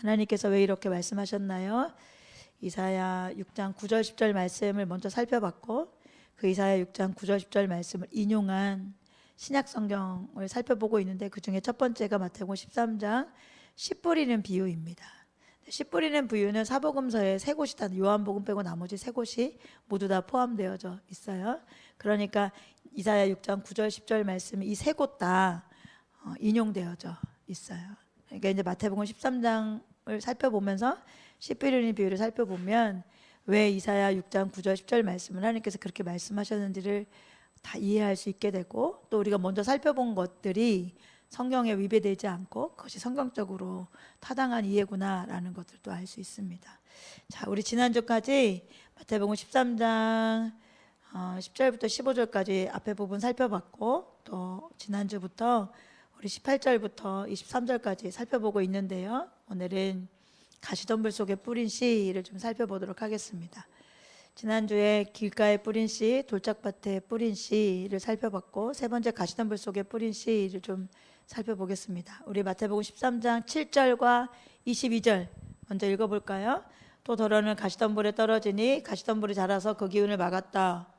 하나님께서 왜 이렇게 말씀하셨나요? 이사야 6장 9절 10절 말씀을 먼저 살펴봤고, 그 이사야 6장 9절 10절 말씀을 인용한 신약 성경을 살펴보고 있는데, 그 중에 첫 번째가 마태복음 13장 씨 뿌리는 비유입니다. 씨 뿌리는 비유는 사복음서에 세 곳이 다, 요한복음 빼고 나머지 세 곳이 모두 다 포함되어져 있어요. 그러니까 이사야 6장 9절 10절 말씀이 이 세 곳 다 인용되어져 있어요. 그러니까 이제 마태복음 13장을 살펴보면서 씨 뿌리는 비유를 살펴보면 왜 이사야 6장 9절 10절 말씀을 하나님께서 그렇게 말씀하셨는지를 다 이해할 수 있게 되고, 또 우리가 먼저 살펴본 것들이 성경에 위배되지 않고 그것이 성경적으로 타당한 이해구나라는 것들도 알 수 있습니다. 자, 우리 지난주까지 마태복음 13장 10절부터 15절까지 앞에 부분 살펴봤고, 또 지난주부터 우리 18절부터 23절까지 살펴보고 있는데요, 오늘은 가시덤불 속에 뿌린 씨를 좀 살펴보도록 하겠습니다. 지난주에 길가에 뿌린 씨, 돌짝밭에 뿌린 씨를 살펴봤고, 세 번째 가시덤불 속에 뿌린 씨를 좀 살펴보겠습니다. 우리 마태복음 13장 7절과 22절 먼저 읽어볼까요? 또 더러는 가시덤불에 떨어지니 가시덤불이 자라서 그 기운을 막았다.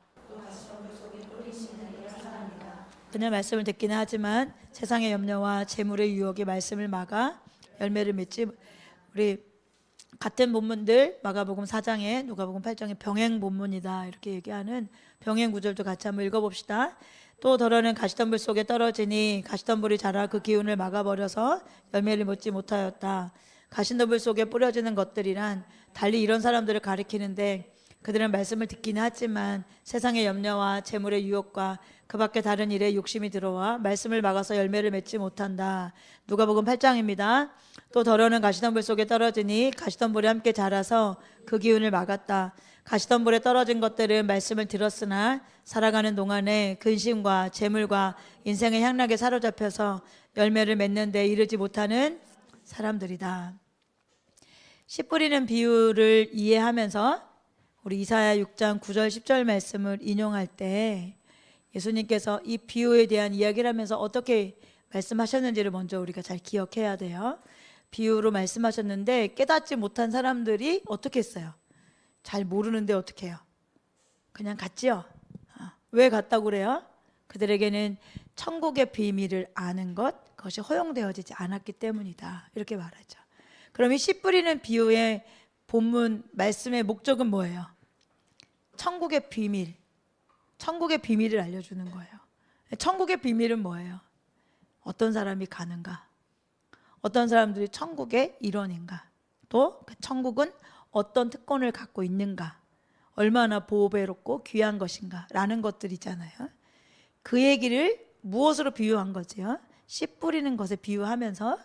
그녀 말씀을 듣기는 하지만 세상의 염려와 재물의 유혹이 말씀을 막아 열매를 맺지. 우리 같은 본문들 마가복음 4장에 누가복음 8장에 병행 본문이다 이렇게 얘기하는 병행 구절도 같이 한번 읽어봅시다. 또 더러는 가시덤불 속에 떨어지니 가시덤불이 자라 그 기운을 막아버려서 열매를 맺지 못하였다. 가시덤불 속에 뿌려지는 것들이란 달리 이런 사람들을 가리키는데, 그들은 말씀을 듣기는 하지만 세상의 염려와 재물의 유혹과 그 밖에 다른 일에 욕심이 들어와 말씀을 막아서 열매를 맺지 못한다. 누가복음 8장입니다. 또 더러는 가시덤불 속에 떨어지니 가시덤불이 함께 자라서 그 기운을 막았다. 가시덤불에 떨어진 것들은 말씀을 들었으나 살아가는 동안에 근심과 재물과 인생의 향락에 사로잡혀서 열매를 맺는 데 이르지 못하는 사람들이다. 씨 뿌리는 비유를 이해하면서 우리 이사야 6장 9절 10절 말씀을 인용할 때 예수님께서 이 비유에 대한 이야기를 하면서 어떻게 말씀하셨는지를 먼저 우리가 잘 기억해야 돼요. 비유로 말씀하셨는데 깨닫지 못한 사람들이 어떻게 했어요? 잘 모르는데 어떻게 해요? 그냥 갔지요. 왜 갔다고 그래요? 그들에게는 천국의 비밀을 아는 것, 그것이 허용되어지지 않았기 때문이다 이렇게 말하죠. 그럼 이 씨 뿌리는 비유의 본문 말씀의 목적은 뭐예요? 천국의 비밀, 천국의 비밀을 알려주는 거예요. 천국의 비밀은 뭐예요? 어떤 사람이 가는가? 어떤 사람들이 천국의 일원인가? 또 그 천국은 어떤 특권을 갖고 있는가? 얼마나 보배롭고 귀한 것인가? 라는 것들이잖아요. 그 얘기를 무엇으로 비유한 거죠? 씨 뿌리는 것에 비유하면서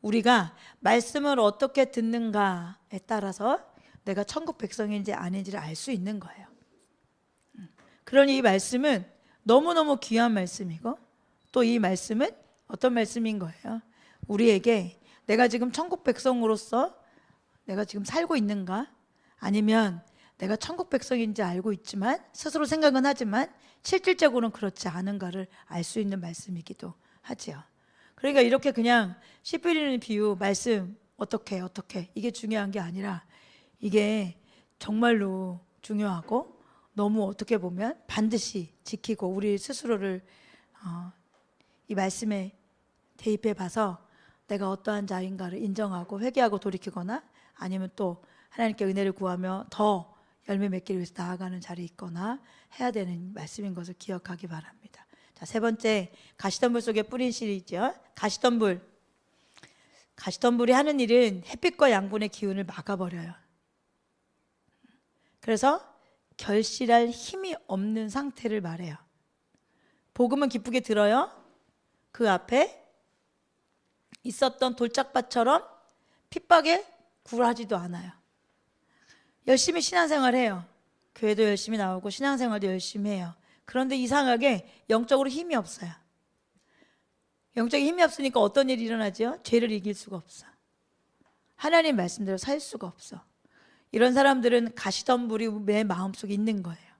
우리가 말씀을 어떻게 듣는가에 따라서 내가 천국 백성인지 아닌지를 알 수 있는 거예요. 그러니 이 말씀은 너무너무 귀한 말씀이고, 또 이 말씀은 어떤 말씀인 거예요? 우리에게 내가 지금 천국 백성으로서 내가 지금 살고 있는가? 아니면 내가 천국 백성인지 알고 있지만 스스로 생각은 하지만 실질적으로는 그렇지 않은가를 알 수 있는 말씀이기도 하지요. 그러니까 이렇게 그냥 씨 뿌리는 비유 말씀 어떻게 이게 중요한 게 아니라, 이게 정말로 중요하고 너무 어떻게 보면 반드시 지키고 우리 스스로를 이 말씀에 대입해 봐서 내가 어떠한 자인가를 인정하고 회개하고 돌이키거나, 아니면 또 하나님께 은혜를 구하며 더 열매 맺기를 위해서 나아가는 자리에 있거나 해야 되는 말씀인 것을 기억하기 바랍니다. 자, 세 번째, 가시덤불 속에 뿌린 씨이죠. 가시덤불이 하는 일은 햇빛과 양분의 기운을 막아버려요. 그래서 결실할 힘이 없는 상태를 말해요. 복음은 기쁘게 들어요. 그 앞에 있었던 돌짝밭처럼 핍박에 굴하지도 않아요. 열심히 신앙생활 해요. 교회도 열심히 나오고 신앙생활도 열심히 해요. 그런데 이상하게 영적으로 힘이 없어요. 영적인 힘이 없으니까 어떤 일이 일어나죠? 죄를 이길 수가 없어. 하나님 말씀대로 살 수가 없어. 이런 사람들은 가시덤불이 내 마음속에 있는 거예요.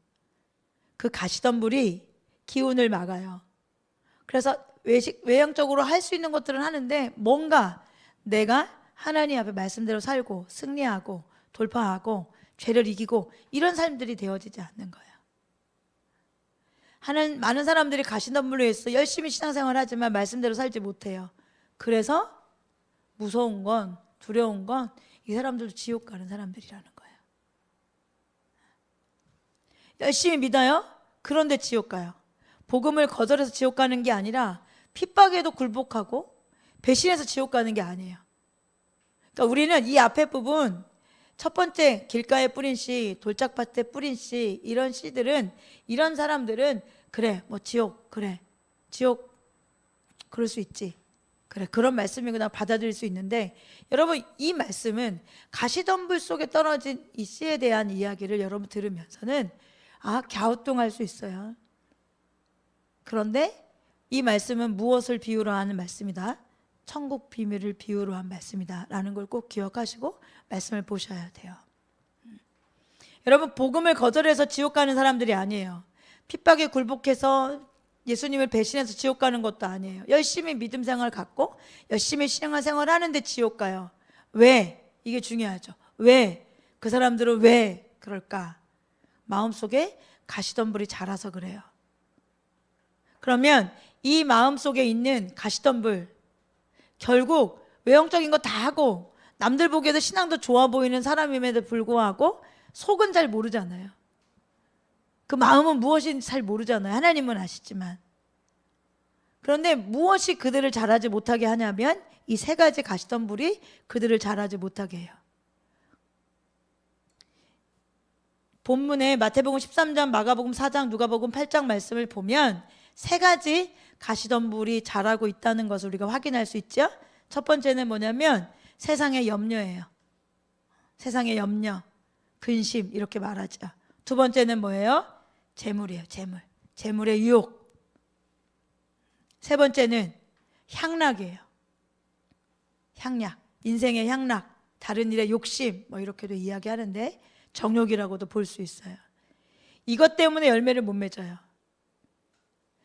그 가시덤불이 기운을 막아요. 그래서 외형적으로 할 수 있는 것들은 하는데 뭔가 내가 하나님 앞에 말씀대로 살고 승리하고 돌파하고 죄를 이기고 이런 삶들이 되어지지 않는 거예요. 많은 사람들이 가시덤불로 해서 열심히 신앙생활 하지만 말씀대로 살지 못해요. 그래서 무서운 건, 두려운 건 이 사람들도 지옥 가는 사람들이라는 거예요. 열심히 믿어요? 그런데 지옥 가요. 복음을 거절해서 지옥 가는 게 아니라 핍박에도 굴복하고 배신해서 지옥 가는 게 아니에요. 그러니까 우리는 이 앞에 부분, 첫 번째 길가에 뿌린 씨, 돌짝밭에 뿌린 씨, 이런 씨들은, 이런 사람들은 그래 뭐 지옥, 그래 지옥 그럴 수 있지, 그래 그런 말씀이구나 받아들일 수 있는데, 여러분 이 말씀은 가시덤불 속에 떨어진 이 씨에 대한 이야기를 여러분 들으면서는 갸우뚱할 수 있어요. 그런데 이 말씀은 무엇을 비유로 하는 말씀이다? 천국 비밀을 비유로 한 말씀이다 라는 걸 꼭 기억하시고 말씀을 보셔야 돼요. 여러분 복음을 거절해서 지옥 가는 사람들이 아니에요. 핍박에 굴복해서 예수님을 배신해서 지옥 가는 것도 아니에요. 열심히 믿음 생활 갖고 열심히 신앙생활 하는데 지옥 가요. 왜? 이게 중요하죠. 왜? 그 사람들은 왜 그럴까? 마음속에 가시덤불이 자라서 그래요. 그러면 이 마음속에 있는 가시덤불, 결국 외형적인 거 다 하고 남들 보기에도 신앙도 좋아 보이는 사람임에도 불구하고 속은 잘 모르잖아요. 그 마음은 무엇인지 잘 모르잖아요. 하나님은 아시지만. 그런데 무엇이 그들을 자라지 못하게 하냐면 이 세 가지 가시덤불이 그들을 자라지 못하게 해요. 본문에 마태복음 13장, 마가복음 4장, 누가복음 8장 말씀을 보면 세 가지 가시덤불이 자라고 있다는 것을 우리가 확인할 수 있죠. 첫 번째는 뭐냐면 세상의 염려예요. 세상의 염려, 근심 이렇게 말하죠. 두 번째는 뭐예요? 재물이에요. 재물의 유혹. 세 번째는 향락이에요. 향락, 인생의 향락, 다른 일의 욕심 뭐 이렇게도 이야기하는데 정욕이라고도 볼 수 있어요. 이것 때문에 열매를 못 맺어요.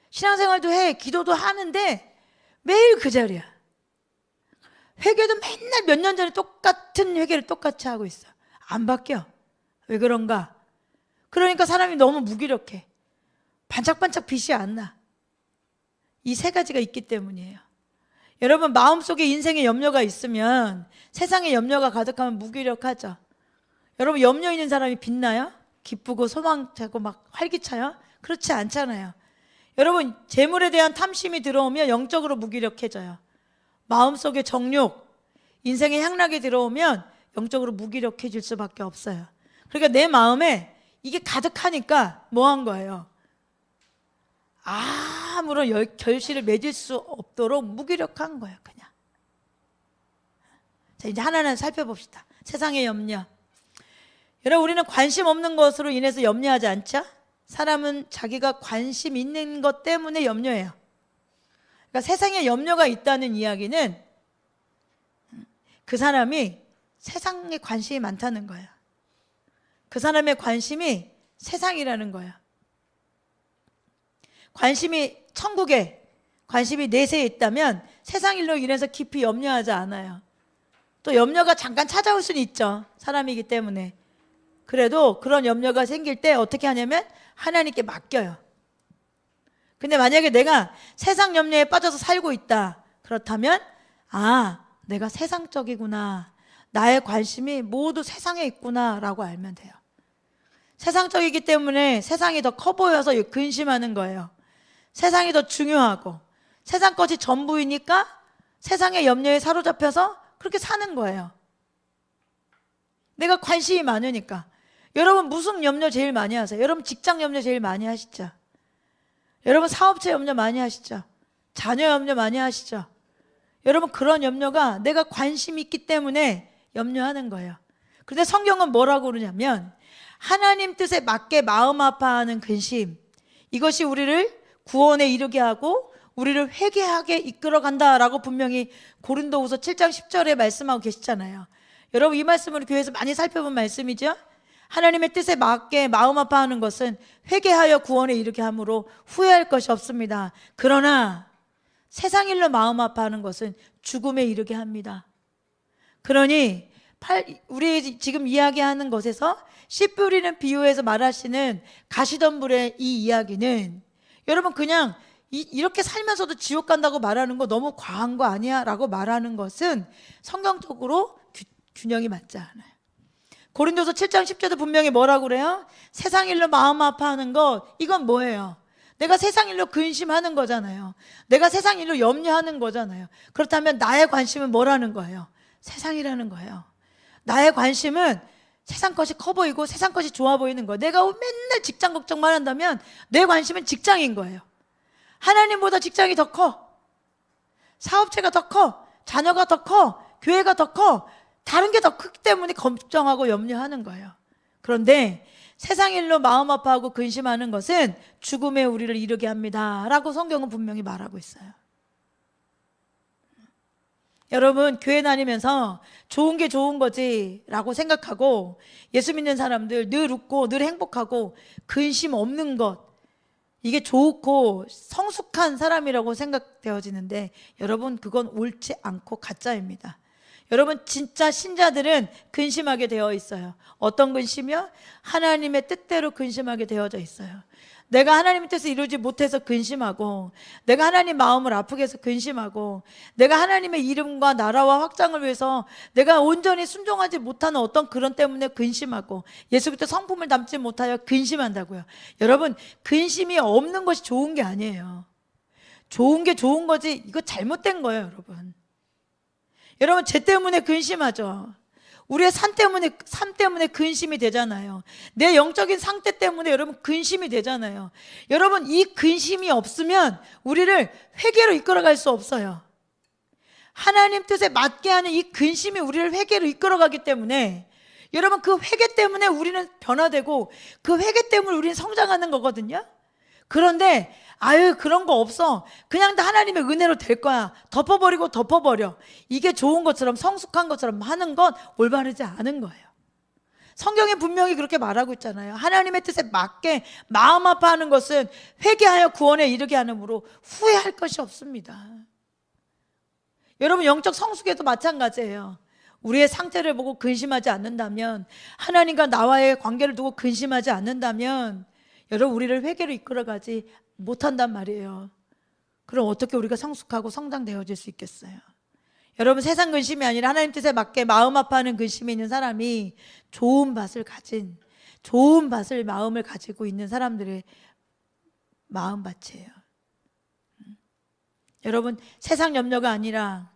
신앙생활도 해, 기도도 하는데 매일 그 자리야. 회개도 맨날 몇 년 전에 똑같은 회개를 똑같이 하고 있어. 안 바뀌어. 왜 그런가? 그러니까 사람이 너무 무기력해. 반짝반짝 빛이 안 나. 이 세 가지가 있기 때문이에요. 여러분 마음속에 인생의 염려가 있으면, 세상의 염려가 가득하면 무기력하죠. 여러분 염려 있는 사람이 빛나요? 기쁘고 소망차고 막 활기차요? 그렇지 않잖아요. 여러분 재물에 대한 탐심이 들어오면 영적으로 무기력해져요. 마음속에 정욕, 인생의 향락이 들어오면 영적으로 무기력해질 수밖에 없어요. 그러니까 내 마음에 이게 가득하니까 뭐 한 거예요? 아무런 결실을 맺을 수 없도록 무기력한 거예요. 그냥. 자, 이제 하나하나 살펴봅시다. 세상의 염려. 여러분 우리는 관심 없는 것으로 인해서 염려하지 않죠? 사람은 자기가 관심 있는 것 때문에 염려해요. 그러니까 세상에 염려가 있다는 이야기는 그 사람이 세상에 관심이 많다는 거예요. 그 사람의 관심이 세상이라는 거예요. 관심이 천국에, 관심이 내세에 있다면 세상 일로 인해서 깊이 염려하지 않아요. 또 염려가 잠깐 찾아올 수는 있죠. 사람이기 때문에. 그래도 그런 염려가 생길 때 어떻게 하냐면 하나님께 맡겨요. 근데 만약에 내가 세상 염려에 빠져서 살고 있다, 그렇다면 내가 세상적이구나, 나의 관심이 모두 세상에 있구나 라고 알면 돼요. 세상적이기 때문에 세상이 더 커 보여서 근심하는 거예요. 세상이 더 중요하고 세상 것이 전부이니까 세상의 염려에 사로잡혀서 그렇게 사는 거예요. 내가 관심이 많으니까. 여러분 무슨 염려 제일 많이 하세요? 여러분 직장 염려 제일 많이 하시죠? 여러분 사업체 염려 많이 하시죠? 자녀 염려 많이 하시죠? 여러분 그런 염려가 내가 관심이 있기 때문에 염려하는 거예요. 그런데 성경은 뭐라고 그러냐면 하나님 뜻에 맞게 마음 아파하는 근심, 이것이 우리를 구원에 이르게 하고 우리를 회개하게 이끌어간다라고 분명히 고린도후서 7장 10절에 말씀하고 계시잖아요. 여러분 이 말씀을 교회에서 많이 살펴본 말씀이죠. 하나님의 뜻에 맞게 마음 아파하는 것은 회개하여 구원에 이르게 함으로 후회할 것이 없습니다. 그러나 세상 일로 마음 아파하는 것은 죽음에 이르게 합니다. 그러니 우리 지금 이야기하는 것에서 씨 뿌리는 비유에서 말하시는 가시덤불의 이 이야기는 여러분 그냥 이렇게 살면서도 지옥 간다고 말하는 거 너무 과한 거 아니야? 라고 말하는 것은 성경적으로 균형이 맞지 않아요. 고린도서 7장 10절도 분명히 뭐라고 그래요? 세상 일로 마음 아파하는 것, 이건 뭐예요? 내가 세상 일로 근심하는 거잖아요. 내가 세상 일로 염려하는 거잖아요. 그렇다면 나의 관심은 뭐라는 거예요? 세상이라는 거예요. 나의 관심은 세상 것이 커 보이고 세상 것이 좋아 보이는 거예요. 내가 맨날 직장 걱정만 한다면 내 관심은 직장인 거예요. 하나님보다 직장이 더 커, 사업체가 더 커, 자녀가 더 커, 교회가 더 커, 다른 게 더 크기 때문에 걱정하고 염려하는 거예요. 그런데 세상 일로 마음 아파하고 근심하는 것은 죽음에 우리를 이르게 합니다 라고 성경은 분명히 말하고 있어요. 여러분 교회 다니면서 좋은 게 좋은 거지 라고 생각하고 예수 믿는 사람들 늘 웃고 늘 행복하고 근심 없는 것, 이게 좋고 성숙한 사람이라고 생각되어지는데 여러분 그건 옳지 않고 가짜입니다. 여러분 진짜 신자들은 근심하게 되어 있어요. 어떤 근심이요? 하나님의 뜻대로 근심하게 되어져 있어요. 내가 하나님의 뜻을 이루지 못해서 근심하고, 내가 하나님 마음을 아프게 해서 근심하고, 내가 하나님의 이름과 나라와 확장을 위해서 내가 온전히 순종하지 못하는 어떤 그런 때문에 근심하고, 예수 그리스도 성품을 담지 못하여 근심한다고요. 여러분 근심이 없는 것이 좋은 게 아니에요. 좋은 게 좋은 거지 이거 잘못된 거예요. 여러분 죄 때문에 근심하죠. 우리의 삶 때문에 근심이 되잖아요. 내 영적인 상태 때문에 여러분 근심이 되잖아요. 여러분 이 근심이 없으면 우리를 회개로 이끌어갈 수 없어요. 하나님 뜻에 맞게 하는 이 근심이 우리를 회개로 이끌어가기 때문에 여러분 그 회개 때문에 우리는 변화되고 그 회개 때문에 우리는 성장하는 거거든요. 그런데 그런 거 없어, 그냥 다 하나님의 은혜로 될 거야, 덮어버리고 덮어버려, 이게 좋은 것처럼 성숙한 것처럼 하는 건 올바르지 않은 거예요. 성경에 분명히 그렇게 말하고 있잖아요. 하나님의 뜻에 맞게 마음 아파하는 것은 회개하여 구원에 이르게 하므로 후회할 것이 없습니다. 여러분 영적 성숙에도 마찬가지예요. 우리의 상태를 보고 근심하지 않는다면, 하나님과 나와의 관계를 두고 근심하지 않는다면 여러분 우리를 회개로 이끌어가지 못한단 말이에요. 그럼 어떻게 우리가 성숙하고 성장되어질 수 있겠어요? 여러분 세상 근심이 아니라 하나님 뜻에 맞게 마음 아파하는 근심이 있는 사람이 좋은 밭을 마음을 가지고 있는 사람들의 마음밭이에요. 여러분 세상 염려가 아니라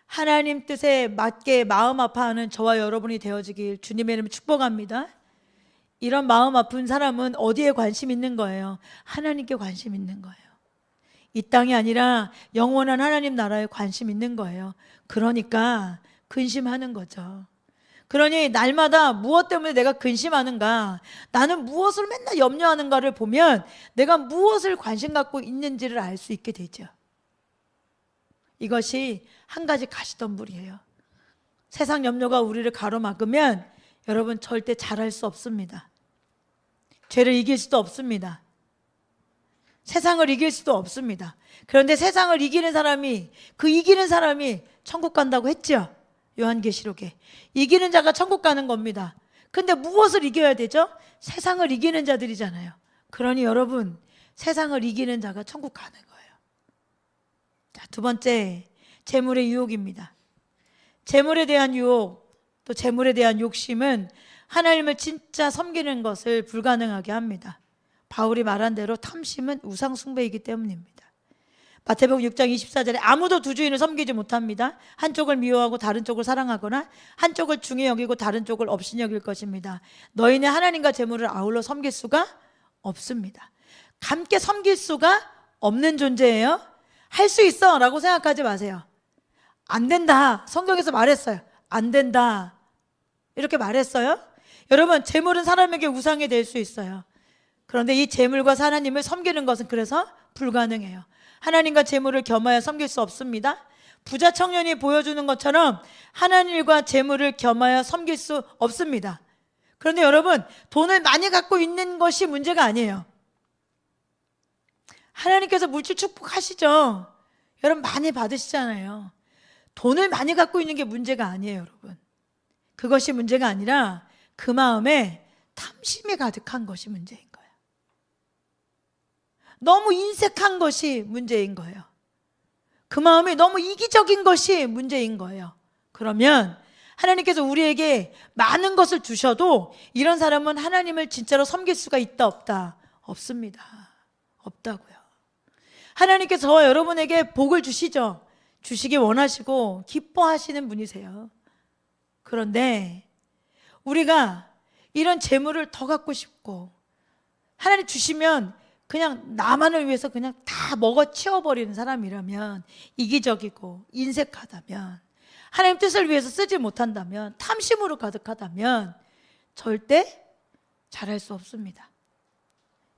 하나님 뜻에 맞게 마음 아파하는 저와 여러분이 되어지길 주님의 이름으로 축복합니다. 이런 마음 아픈 사람은 어디에 관심 있는 거예요? 하나님께 관심 있는 거예요. 이 땅이 아니라 영원한 하나님 나라에 관심 있는 거예요. 그러니까 근심하는 거죠. 그러니 날마다 무엇 때문에 내가 근심하는가, 나는 무엇을 맨날 염려하는가를 보면 내가 무엇을 관심 갖고 있는지를 알 수 있게 되죠. 이것이 한 가지 가시덤불이에요. 세상 염려가 우리를 가로막으면 여러분 절대 잘할 수 없습니다. 죄를 이길 수도 없습니다. 세상을 이길 수도 없습니다. 그런데 세상을 이기는 사람이 천국 간다고 했죠. 요한계시록에 이기는 자가 천국 가는 겁니다. 근데 무엇을 이겨야 되죠? 세상을 이기는 자들이잖아요. 그러니 여러분 세상을 이기는 자가 천국 가는 거예요. 자, 두 번째, 재물의 유혹입니다. 재물에 대한 유혹, 또 재물에 대한 욕심은 하나님을 진짜 섬기는 것을 불가능하게 합니다. 바울이 말한 대로 탐심은 우상 숭배이기 때문입니다. 마태복음 6장 24절에 아무도 두 주인을 섬기지 못합니다. 한쪽을 미워하고 다른 쪽을 사랑하거나 한쪽을 중히 여기고 다른 쪽을 업신이 여길 것입니다. 너희는 하나님과 재물을 아울러 섬길 수가 없습니다. 함께 섬길 수가 없는 존재예요. 할 수 있어 라고 생각하지 마세요. 안 된다, 성경에서 말했어요. 안 된다 이렇게 말했어요. 여러분 재물은 사람에게 우상이 될 수 있어요. 그런데 이 재물과 하나님을 섬기는 것은 그래서 불가능해요. 하나님과 재물을 겸하여 섬길 수 없습니다. 부자 청년이 보여주는 것처럼 하나님과 재물을 겸하여 섬길 수 없습니다. 그런데 여러분 돈을 많이 갖고 있는 것이 문제가 아니에요. 하나님께서 물질 축복하시죠. 여러분 많이 받으시잖아요. 돈을 많이 갖고 있는 게 문제가 아니에요, 여러분. 그것이 문제가 아니라 그 마음에 탐심이 가득한 것이 문제인 거예요. 너무 인색한 것이 문제인 거예요. 그 마음이 너무 이기적인 것이 문제인 거예요. 그러면 하나님께서 우리에게 많은 것을 주셔도 이런 사람은 하나님을 진짜로 섬길 수가 있다 없다? 없습니다. 없다고요. 하나님께서 저와 여러분에게 복을 주시죠. 주시기 원하시고 기뻐하시는 분이세요. 그런데 우리가 이런 재물을 더 갖고 싶고 하나님 주시면 그냥 나만을 위해서 그냥 다 먹어 치워버리는 사람이라면, 이기적이고 인색하다면, 하나님 뜻을 위해서 쓰지 못한다면, 탐심으로 가득하다면 절대 잘할 수 없습니다.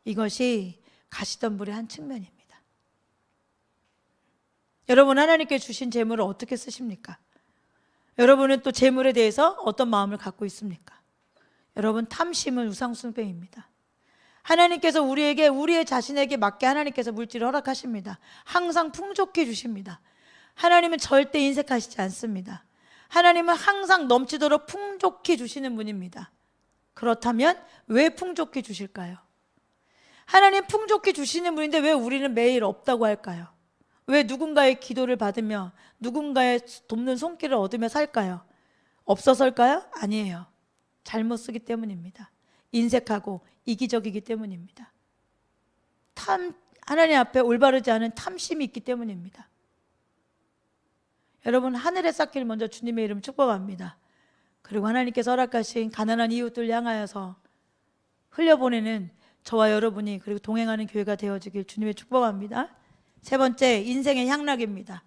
이것이 가시덤불의 한 측면입니다. 여러분, 하나님께 주신 재물을 어떻게 쓰십니까? 여러분은 또 재물에 대해서 어떤 마음을 갖고 있습니까? 여러분, 탐심은 우상숭배입니다. 하나님께서 우리에게, 우리의 자신에게 맞게 하나님께서 물질을 허락하십니다. 항상 풍족해 주십니다. 하나님은 절대 인색하시지 않습니다. 하나님은 항상 넘치도록 풍족해 주시는 분입니다. 그렇다면 왜 풍족해 주실까요? 하나님 풍족해 주시는 분인데 왜 우리는 매일 없다고 할까요? 왜 누군가의 기도를 받으며 누군가의 돕는 손길을 얻으며 살까요? 없어서일까요? 아니에요. 잘못 쓰기 때문입니다. 인색하고 이기적이기 때문입니다. 하나님 앞에 올바르지 않은 탐심이 있기 때문입니다. 여러분, 하늘의 싹길 먼저 주님의 이름 축복합니다. 그리고 하나님께서 허락하신 가난한 이웃들 향하여서 흘려보내는 저와 여러분이, 그리고 동행하는 교회가 되어지길 주님의 축복합니다. 세 번째, 인생의 향락입니다.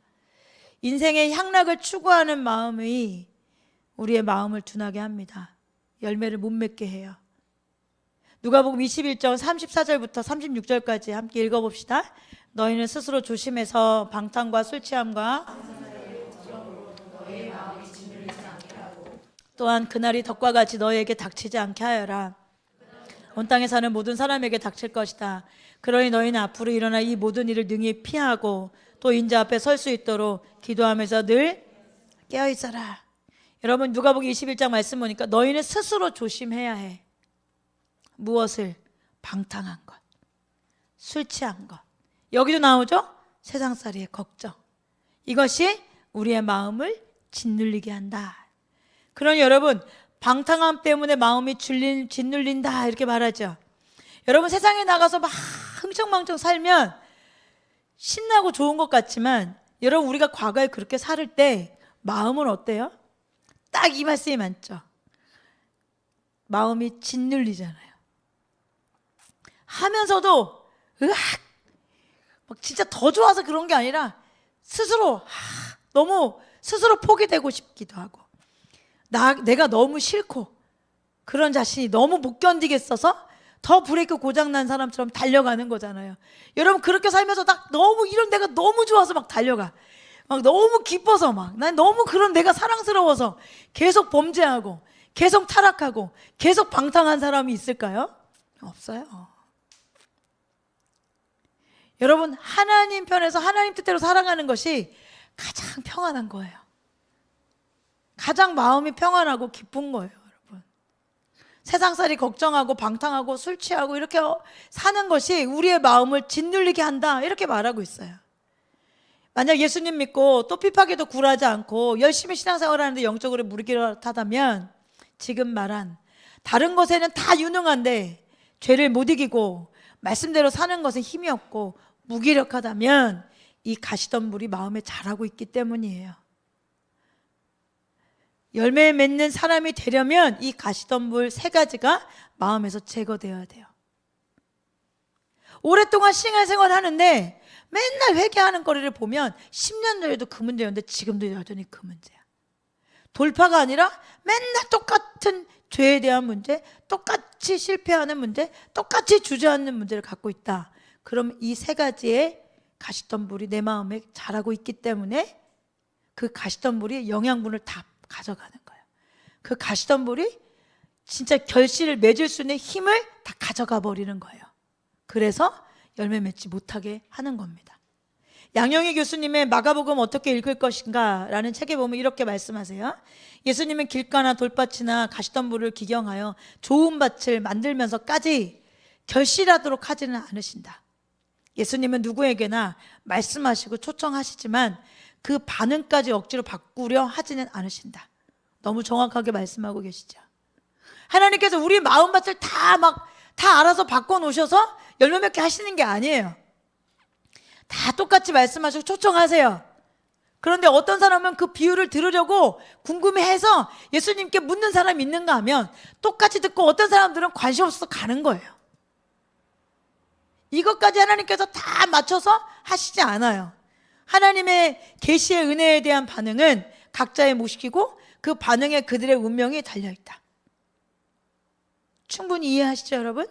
인생의 향락을 추구하는 마음이 우리의 마음을 둔하게 합니다. 열매를 못 맺게 해요. 누가복음 21장 34절부터 36절까지 함께 읽어봅시다. 너희는 스스로 조심해서 방탕과 술 취함과 또한 그날이 덕과 같이 너희에게 닥치지 않게 하여라. 온 땅에 사는 모든 사람에게 닥칠 것이다. 그러니 너희는 앞으로 일어나 이 모든 일을 능히 피하고 또 인자 앞에 설 수 있도록 기도하면서 늘 깨어있어라. 여러분, 누가복음 21장 말씀 보니까 너희는 스스로 조심해야 해. 무엇을? 방탕한 것, 술 취한 것. 여기도 나오죠? 세상살이의 걱정. 이것이 우리의 마음을 짓눌리게 한다. 그러니 여러분, 방탕함 때문에 마음이 짓눌린다 이렇게 말하죠. 여러분, 세상에 나가서 막 흥청망청 살면 신나고 좋은 것 같지만, 여러분, 우리가 과거에 그렇게 살 때 마음은 어때요? 딱 이 말씀이 맞죠? 마음이 짓눌리잖아요. 하면서도 으악 막 진짜 더 좋아서 그런 게 아니라 스스로 너무 스스로 포기되고 싶기도 하고, 내가 너무 싫고 그런 자신이 너무 못 견디겠어서 더 브레이크 고장난 사람처럼 달려가는 거잖아요. 여러분, 그렇게 살면서 너무 이런 내가 너무 좋아서 막 달려가, 막 너무 기뻐서, 난 너무 그런 내가 사랑스러워서 계속 범죄하고 계속 타락하고 계속 방탕한 사람이 있을까요? 없어요. 여러분, 하나님 편에서 하나님 뜻대로 살아가는 것이 가장 평안한 거예요. 가장 마음이 평안하고 기쁜 거예요, 여러분. 세상살이 걱정하고 방탕하고 술 취하고 이렇게 사는 것이 우리의 마음을 짓눌리게 한다, 이렇게 말하고 있어요. 만약 예수님 믿고 또 핍박에도 굴하지 않고 열심히 신앙생활하는데 영적으로 무기력하다면 지금 말한 다른 것에는 다 유능한데 죄를 못 이기고 말씀대로 사는 것에 힘이 없고 무기력하다면 이 가시덤불이 마음에 자라고 있기 때문이에요. 열매 맺는 사람이 되려면 이 가시덤불 세 가지가 마음에서 제거되어야 돼요. 오랫동안 신앙생활 하는데 맨날 회개하는 거리를 보면 10년 전에도 그 문제였는데 지금도 여전히 그 문제야. 돌파가 아니라 맨날 똑같은 죄에 대한 문제, 똑같이 실패하는 문제, 똑같이 주저앉는 문제를 갖고 있다. 그럼 이 세 가지의 가시덤불이 내 마음에 자라고 있기 때문에 그 가시덤불이 영양분을 다 가져가는 거예요. 그 가시덤불이 진짜 결실을 맺을 수 있는 힘을 다 가져가 버리는 거예요. 그래서 열매 맺지 못하게 하는 겁니다. 양영희 교수님의 마가복음 어떻게 읽을 것인가 라는 책에 보면 이렇게 말씀하세요. 예수님은 길가나 돌밭이나 가시덤불을 기경하여 좋은 밭을 만들면서까지 결실하도록 하지는 않으신다. 예수님은 누구에게나 말씀하시고 초청하시지만 그 반응까지 억지로 바꾸려 하지는 않으신다. 너무 정확하게 말씀하고 계시죠. 하나님께서 우리 마음밭을 다 알아서 바꿔놓으셔서 열매 맺게 하시는 게 아니에요. 다 똑같이 말씀하시고 초청하세요. 그런데 어떤 사람은 그 비유를 들으려고 궁금해해서 예수님께 묻는 사람이 있는가 하면 똑같이 듣고 어떤 사람들은 관심 없어서 가는 거예요. 이것까지 하나님께서 다 맞춰서 하시지 않아요. 하나님의 계시의 은혜에 대한 반응은 각자의 몫이고 그 반응에 그들의 운명이 달려있다. 충분히 이해하시죠, 여러분?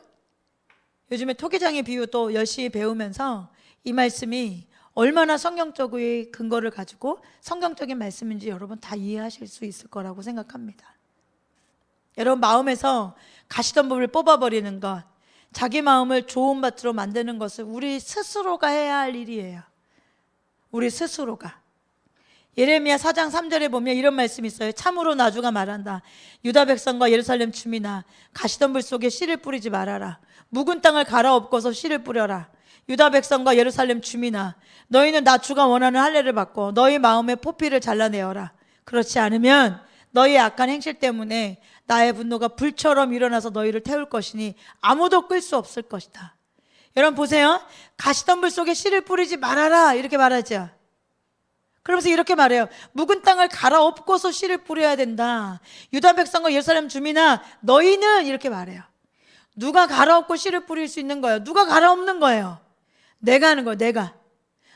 요즘에 토기장의 비유 또 열심히 배우면서 이 말씀이 얼마나 성경적인 근거를 가지고 성경적인 말씀인지 여러분 다 이해하실 수 있을 거라고 생각합니다. 여러분 마음에서 가시덤불을 뽑아버리는 것, 자기 마음을 좋은 밭으로 만드는 것을 우리 스스로가 해야 할 일이에요. 우리 스스로가. 예레미야 4장 3절에 보면 이런 말씀이 있어요. 참으로 나주가 말한다. 유다 백성과 예루살렘 주민아, 가시덤불 속에 씨를 뿌리지 말아라. 묵은 땅을 갈아엎고서 씨를 뿌려라. 유다 백성과 예루살렘 주민아, 너희는 나주가 원하는 할례를 받고 너희 마음의 포피를 잘라내어라. 그렇지 않으면 너희의 악한 행실 때문에 나의 분노가 불처럼 일어나서 너희를 태울 것이니 아무도 끌 수 없을 것이다. 여러분 보세요. 가시덤불 속에 씨를 뿌리지 말아라 이렇게 말하죠. 그러면서 이렇게 말해요. 묵은 땅을 갈아엎고서 씨를 뿌려야 된다. 유다 백성과 예루살렘 주민아, 너희는 이렇게 말해요. 누가 갈아엎고 씨를 뿌릴 수 있는 거예요? 누가 갈아엎는 거예요? 내가 하는 거예요. 내가.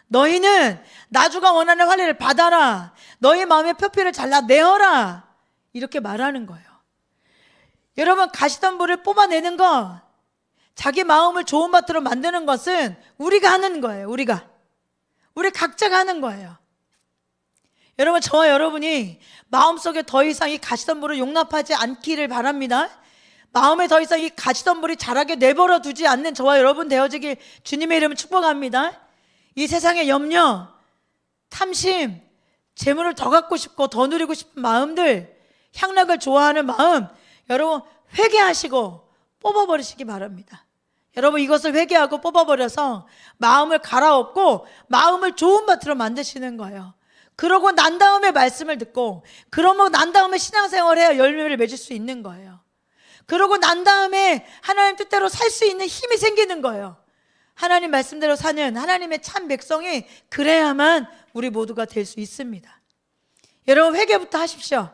너희는 나주가 원하는 할례를 받아라. 너희 마음의 표피를 잘라내어라. 이렇게 말하는 거예요. 여러분 가시덤불을 뽑아내는 것, 자기 마음을 좋은 밭으로 만드는 것은 우리가 하는 거예요. 우리 각자가 하는 거예요. 여러분 저와 여러분이 마음속에 더 이상 이 가시덤불을 용납하지 않기를 바랍니다. 마음에 더 이상 이 가시덤불이 자라게 내버려 두지 않는 저와 여러분 되어지길 주님의 이름으로 축복합니다. 이 세상의 염려, 탐심, 재물을 더 갖고 싶고 더 누리고 싶은 마음들, 향락을 좋아하는 마음, 여러분 회개하시고 뽑아버리시기 바랍니다. 여러분 이것을 회개하고 뽑아버려서 마음을 갈아엎고 마음을 좋은 밭으로 만드시는 거예요. 그러고 난 다음에 말씀을 듣고, 그러고 난 다음에 신앙생활을 해야 열매를 맺을 수 있는 거예요. 그러고 난 다음에 하나님 뜻대로 살 수 있는 힘이 생기는 거예요. 하나님 말씀대로 사는 하나님의 참 백성이 그래야만 우리 모두가 될 수 있습니다. 여러분 회개부터 하십시오.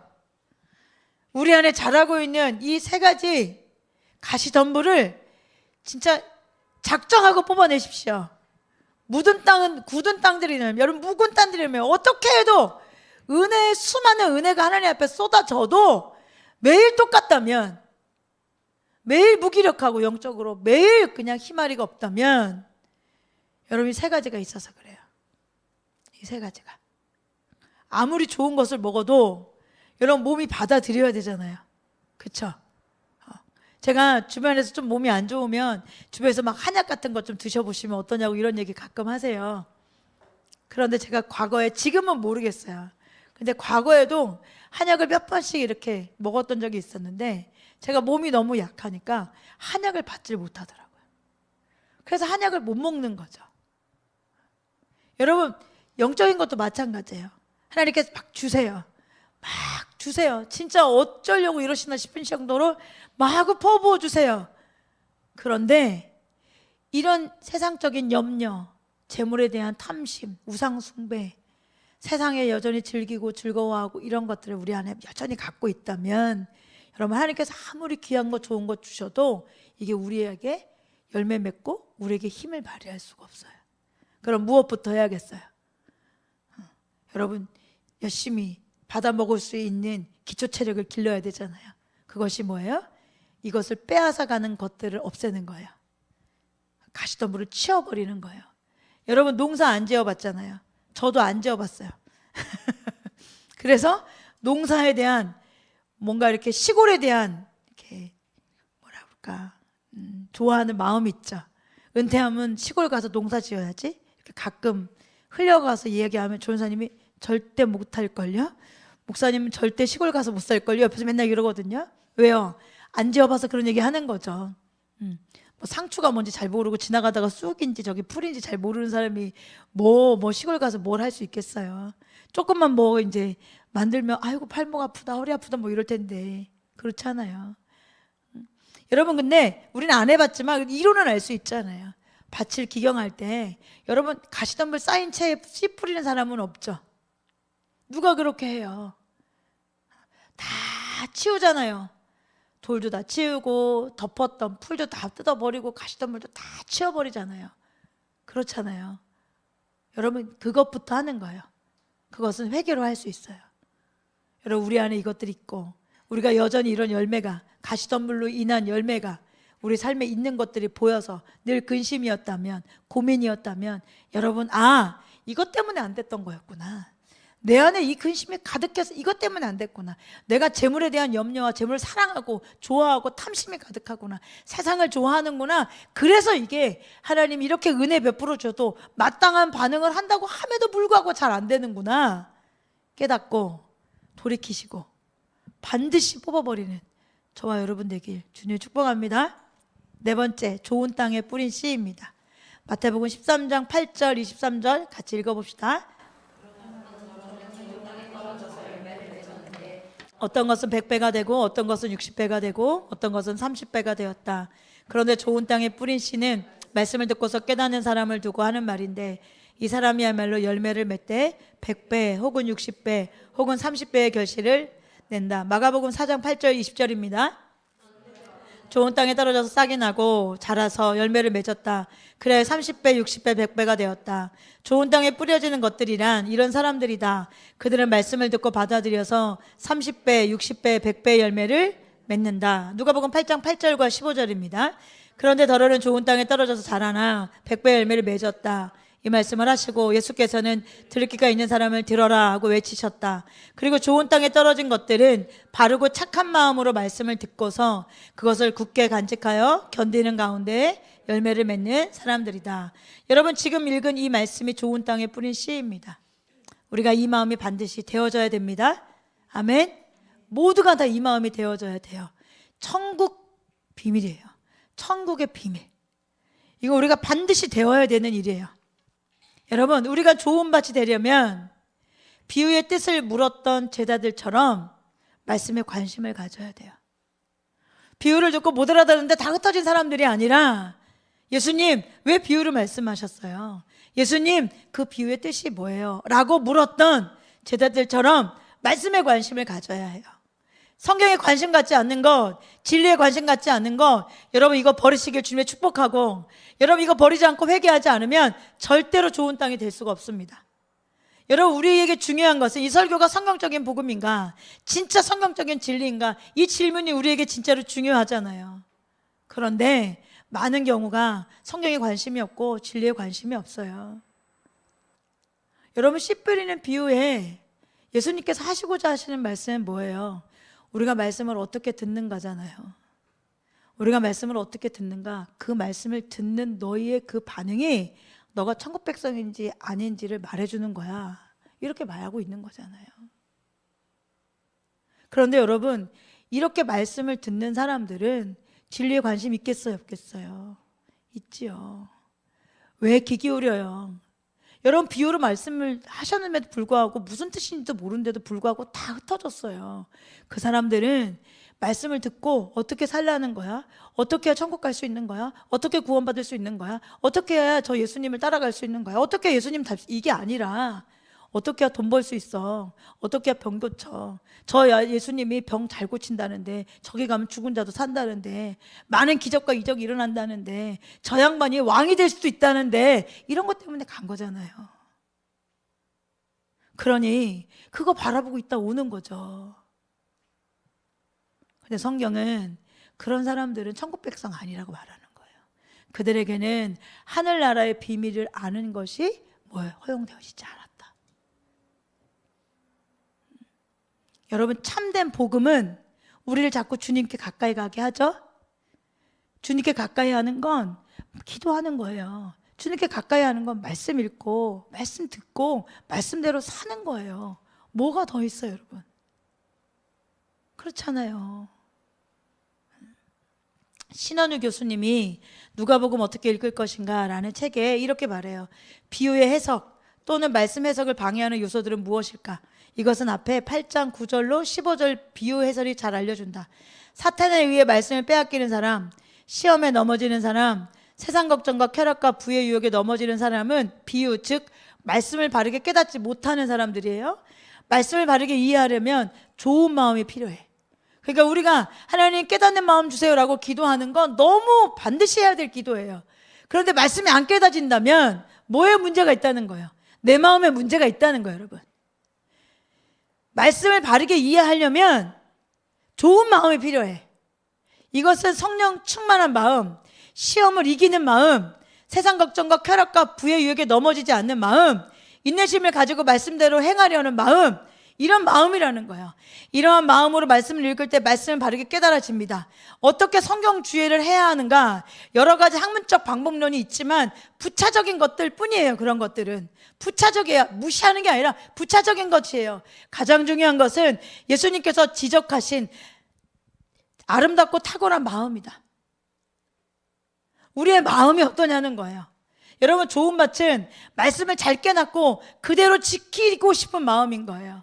우리 안에 자라고 있는 이 세 가지 가시덤불을 진짜 작정하고 뽑아내십시오. 묻은 땅은 굳은 땅들이면, 여러분 묵은 땅들이면 어떻게 해도 은혜의 수많은 은혜가 하나님 앞에 쏟아져도 매일 똑같다면, 매일 무기력하고 영적으로 매일 그냥 희마리가 없다면 여러분 이 세 가지가 있어서 그래요. 이 세 가지가 아무리 좋은 것을 먹어도 여러분 몸이 받아들여야 되잖아요. 그렇죠? 제가 주변에서 좀 몸이 안 좋으면 주변에서 막 한약 같은 것 좀 드셔보시면 어떠냐고 이런 얘기 가끔 하세요. 그런데 제가 과거에, 지금은 모르겠어요. 근데 과거에도 한약을 몇 번씩 이렇게 먹었던 적이 있었는데 제가 몸이 너무 약하니까 한약을 받질 못하더라고요. 그래서 한약을 못 먹는 거죠. 여러분 영적인 것도 마찬가지예요. 하나님께서 막 주세요. 막 주세요. 진짜 어쩌려고 이러시나 싶은 정도로 마구 퍼부어 주세요. 그런데 이런 세상적인 염려, 재물에 대한 탐심, 우상 숭배, 세상에 여전히 즐기고 즐거워하고 이런 것들을 우리 안에 여전히 갖고 있다면 여러분 하나님께서 아무리 귀한 거 좋은 거 주셔도 이게 우리에게 열매 맺고 우리에게 힘을 발휘할 수가 없어요. 그럼 무엇부터 해야겠어요? 여러분 열심히 받아 먹을 수 있는 기초 체력을 길러야 되잖아요. 그것이 뭐예요? 이것을 빼앗아가는 것들을 없애는 거예요. 가시덤불을 치워버리는 거예요. 여러분 농사 안 지어봤잖아요. 저도 안 지어봤어요. 그래서 농사에 대한 뭔가 이렇게 시골에 대한 이렇게 뭐라 그럴까 좋아하는 마음이 있죠. 은퇴하면 시골 가서 농사 지어야지 이렇게 가끔 흘려가서 이야기하면 조은사님이 절대 못할걸요? 목사님은 절대 시골 가서 못 살걸요? 옆에서 맨날 이러거든요. 왜요? 안 지어봐서 그런 얘기 하는 거죠. 뭐 상추가 뭔지 잘 모르고 지나가다가 쑥인지 저기 풀인지 잘 모르는 사람이 뭐 시골 가서 뭘 할 수 있겠어요. 조금만 뭐 이제 만들면 아이고 팔목 아프다 허리 아프다 뭐 이럴 텐데 그렇잖아요. 여러분 근데 우리는 안 해봤지만 이론은 알 수 있잖아요. 밭을 기경할 때 여러분 가시덤불 쌓인 채에 씨 뿌리는 사람은 없죠. 누가 그렇게 해요? 다 치우잖아요. 돌도 다 치우고 덮었던 풀도 다 뜯어버리고 가시덤불도 다 치워버리잖아요. 그렇잖아요. 여러분 그것부터 하는 거예요. 그것은 회개로 할 수 있어요. 여러분 우리 안에 이것들이 있고 우리가 여전히 이런 열매가 가시덤불로 인한 열매가 우리 삶에 있는 것들이 보여서 늘 근심이었다면 고민이었다면 여러분 이것 때문에 안 됐던 거였구나. 내 안에 이 근심이 가득해서 이것 때문에 안 됐구나. 내가 재물에 대한 염려와 재물을 사랑하고 좋아하고 탐심이 가득하구나. 세상을 좋아하는구나. 그래서 이게 하나님이 이렇게 은혜 베풀어 줘도 마땅한 반응을 한다고 함에도 불구하고 잘 안 되는구나. 깨닫고 돌이키시고 반드시 뽑아버리는 저와 여러분 되길 주님 축복합니다. 네 번째, 좋은 땅에 뿌린 씨입니다. 마태복음 13장 8절 23절 같이 읽어봅시다. 어떤 것은 100배가 되고 어떤 것은 60배가 되고 어떤 것은 30배가 되었다. 그런데 좋은 땅에 뿌린 씨는 말씀을 듣고서 깨닫는 사람을 두고 하는 말인데 이 사람이야말로 열매를 맺되 100배 혹은 60배 혹은 30배의 결실을 낸다. 마가복음 4장 8절 20절입니다. 좋은 땅에 떨어져서 싹이 나고 자라서 열매를 맺었다. 그래 30배, 60배, 100배가 되었다. 좋은 땅에 뿌려지는 것들이란 이런 사람들이다. 그들은 말씀을 듣고 받아들여서 30배, 60배, 100배의 열매를 맺는다. 누가복음 8장 8절과 15절입니다. 그런데 더러는 좋은 땅에 떨어져서 자라나 100배의 열매를 맺었다. 이 말씀을 하시고 예수께서는 들을 귀가 있는 사람을 들어라 하고 외치셨다. 그리고 좋은 땅에 떨어진 것들은 바르고 착한 마음으로 말씀을 듣고서 그것을 굳게 간직하여 견디는 가운데 열매를 맺는 사람들이다. 여러분 지금 읽은 이 말씀이 좋은 땅에 뿌린 씨입니다. 우리가 이 마음이 반드시 되어져야 됩니다. 아멘. 모두가 다 이 마음이 되어져야 돼요. 천국 비밀이에요. 천국의 비밀. 이거 우리가 반드시 되어야 되는 일이에요. 여러분 우리가 좋은 밭이 되려면 비유의 뜻을 물었던 제자들처럼 말씀에 관심을 가져야 돼요. 비유를 듣고 못 알아듣는데 다 흩어진 사람들이 아니라 예수님 왜 비유를 말씀하셨어요? 예수님 그 비유의 뜻이 뭐예요? 라고 물었던 제자들처럼 말씀에 관심을 가져야 해요. 성경에 관심 갖지 않는 것, 진리에 관심 갖지 않는 것, 여러분 이거 버리시길 주님의 축복하고 여러분 이거 버리지 않고 회개하지 않으면 절대로 좋은 땅이 될 수가 없습니다. 여러분 우리에게 중요한 것은 이 설교가 성경적인 복음인가 진짜 성경적인 진리인가 이 질문이 우리에게 진짜로 중요하잖아요. 그런데 많은 경우가 성경에 관심이 없고 진리에 관심이 없어요. 여러분 씨 뿌리는 비유에 예수님께서 하시고자 하시는 말씀은 뭐예요? 우리가 말씀을 어떻게 듣는가잖아요. 우리가 말씀을 어떻게 듣는가? 그 말씀을 듣는 너희의 그 반응이 너가 천국 백성인지 아닌지를 말해주는 거야. 이렇게 말하고 있는 거잖아요. 그런데 여러분 이렇게 말씀을 듣는 사람들은 진리에 관심 있겠어요? 없겠어요? 있지요. 왜 귀 기울여요? 여러분 비유로 말씀을 하셨음에도 불구하고 무슨 뜻인지도 모르는데도 불구하고 다 흩어졌어요. 그 사람들은 말씀을 듣고 어떻게 살라는 거야? 어떻게 해야 천국 갈 수 있는 거야? 어떻게 구원받을 수 있는 거야? 어떻게 해야 저 예수님을 따라갈 수 있는 거야? 어떻게 해야 예수님 이게 아니라 어떻게 해야 돈 벌 수 있어? 어떻게 해야 병 고쳐? 저 예수님이 병 잘 고친다는데 저기 가면 죽은 자도 산다는데 많은 기적과 이적이 일어난다는데 저 양반이 왕이 될 수도 있다는데 이런 것 때문에 간 거잖아요. 그러니 그거 바라보고 있다 오는 거죠. 근데 성경은 그런 사람들은 천국 백성 아니라고 말하는 거예요. 그들에게는 하늘나라의 비밀을 아는 것이 뭐예요? 허용되어지지 않았다. 여러분 참된 복음은 우리를 자꾸 주님께 가까이 가게 하죠. 주님께 가까이 하는 건 기도하는 거예요. 주님께 가까이 하는 건 말씀 읽고 말씀 듣고 말씀대로 사는 거예요. 뭐가 더 있어요, 여러분? 그렇잖아요. 신원우 교수님이 누가복음 어떻게 읽을 것인가 라는 책에 이렇게 말해요. 비유의 해석 또는 말씀 해석을 방해하는 요소들은 무엇일까? 이것은 앞에 8장 9절로 15절 비유 해설이 잘 알려준다. 사탄에 의해 말씀을 빼앗기는 사람, 시험에 넘어지는 사람, 세상 걱정과 쾌락과 부의 유혹에 넘어지는 사람은 비유, 즉 말씀을 바르게 깨닫지 못하는 사람들이에요. 말씀을 바르게 이해하려면 좋은 마음이 필요해. 그러니까 우리가 하나님 깨닫는 마음 주세요라고 기도하는 건 너무 반드시 해야 될 기도예요. 그런데 말씀이 안 깨닫진다면 뭐에 문제가 있다는 거예요? 내 마음에 문제가 있다는 거예요, 여러분. 말씀을 바르게 이해하려면 좋은 마음이 필요해. 이것은 성령 충만한 마음, 시험을 이기는 마음, 세상 걱정과 쾌락과 부의 유혹에 넘어지지 않는 마음, 인내심을 가지고 말씀대로 행하려는 마음, 이런 마음이라는 거예요. 이러한 마음으로 말씀을 읽을 때 말씀을 바르게 깨달아집니다. 어떻게 성경 주의를 해야 하는가? 여러 가지 학문적 방법론이 있지만 부차적인 것들 뿐이에요. 그런 것들은 부차적이에요. 무시하는 게 아니라 부차적인 것이에요. 가장 중요한 것은 예수님께서 지적하신 아름답고 탁월한 마음이다. 우리의 마음이 어떠냐는 거예요. 여러분, 좋은 밭은 말씀을 잘 깨닫고 그대로 지키고 싶은 마음인 거예요.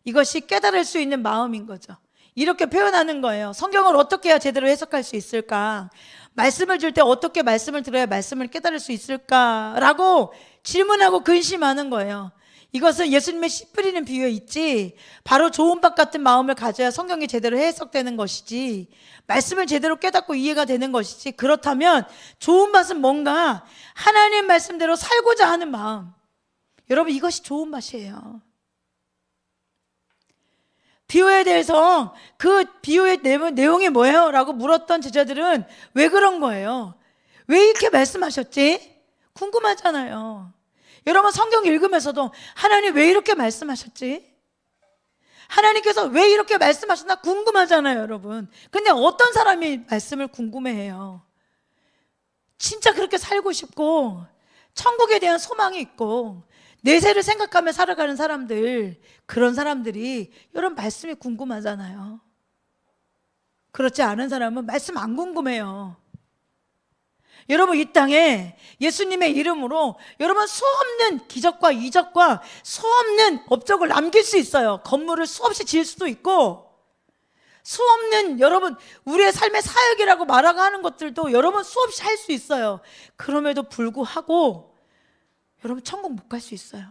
이것이 깨달을 수 있는 마음인 거죠. 이렇게 표현하는 거예요. 성경을 어떻게 해야 제대로 해석할 수 있을까? 말씀을 줄 때 어떻게 말씀을 들어야 말씀을 깨달을 수 있을까라고 질문하고 근심하는 거예요. 이것은 예수님의 씨 뿌리는 비유에 있지, 바로 좋은 밭 같은 마음을 가져야 성경이 제대로 해석되는 것이지, 말씀을 제대로 깨닫고 이해가 되는 것이지, 그렇다면 좋은 밭은 뭔가 하나님 말씀대로 살고자 하는 마음. 여러분, 이것이 좋은 밭이에요. 비유에 대해서 그 비유의 내용이 뭐예요? 라고 물었던 제자들은 왜 그런 거예요? 왜 이렇게 말씀하셨지? 궁금하잖아요. 여러분, 성경 읽으면서도 하나님 왜 이렇게 말씀하셨지? 하나님께서 왜 이렇게 말씀하셨나 궁금하잖아요, 여러분. 근데 어떤 사람이 말씀을 궁금해해요? 진짜 그렇게 살고 싶고 천국에 대한 소망이 있고 내세를 생각하며 살아가는 사람들, 그런 사람들이 이런 말씀이 궁금하잖아요. 그렇지 않은 사람은 말씀 안 궁금해요. 여러분, 이 땅에 예수님의 이름으로 여러분 수없는 기적과 이적과 수없는 업적을 남길 수 있어요. 건물을 수없이 지을 수도 있고, 수없는 여러분 우리의 삶의 사역이라고 말하고 하는 것들도 여러분 수없이 할 수 있어요. 그럼에도 불구하고 여러분 천국 못 갈 수 있어요.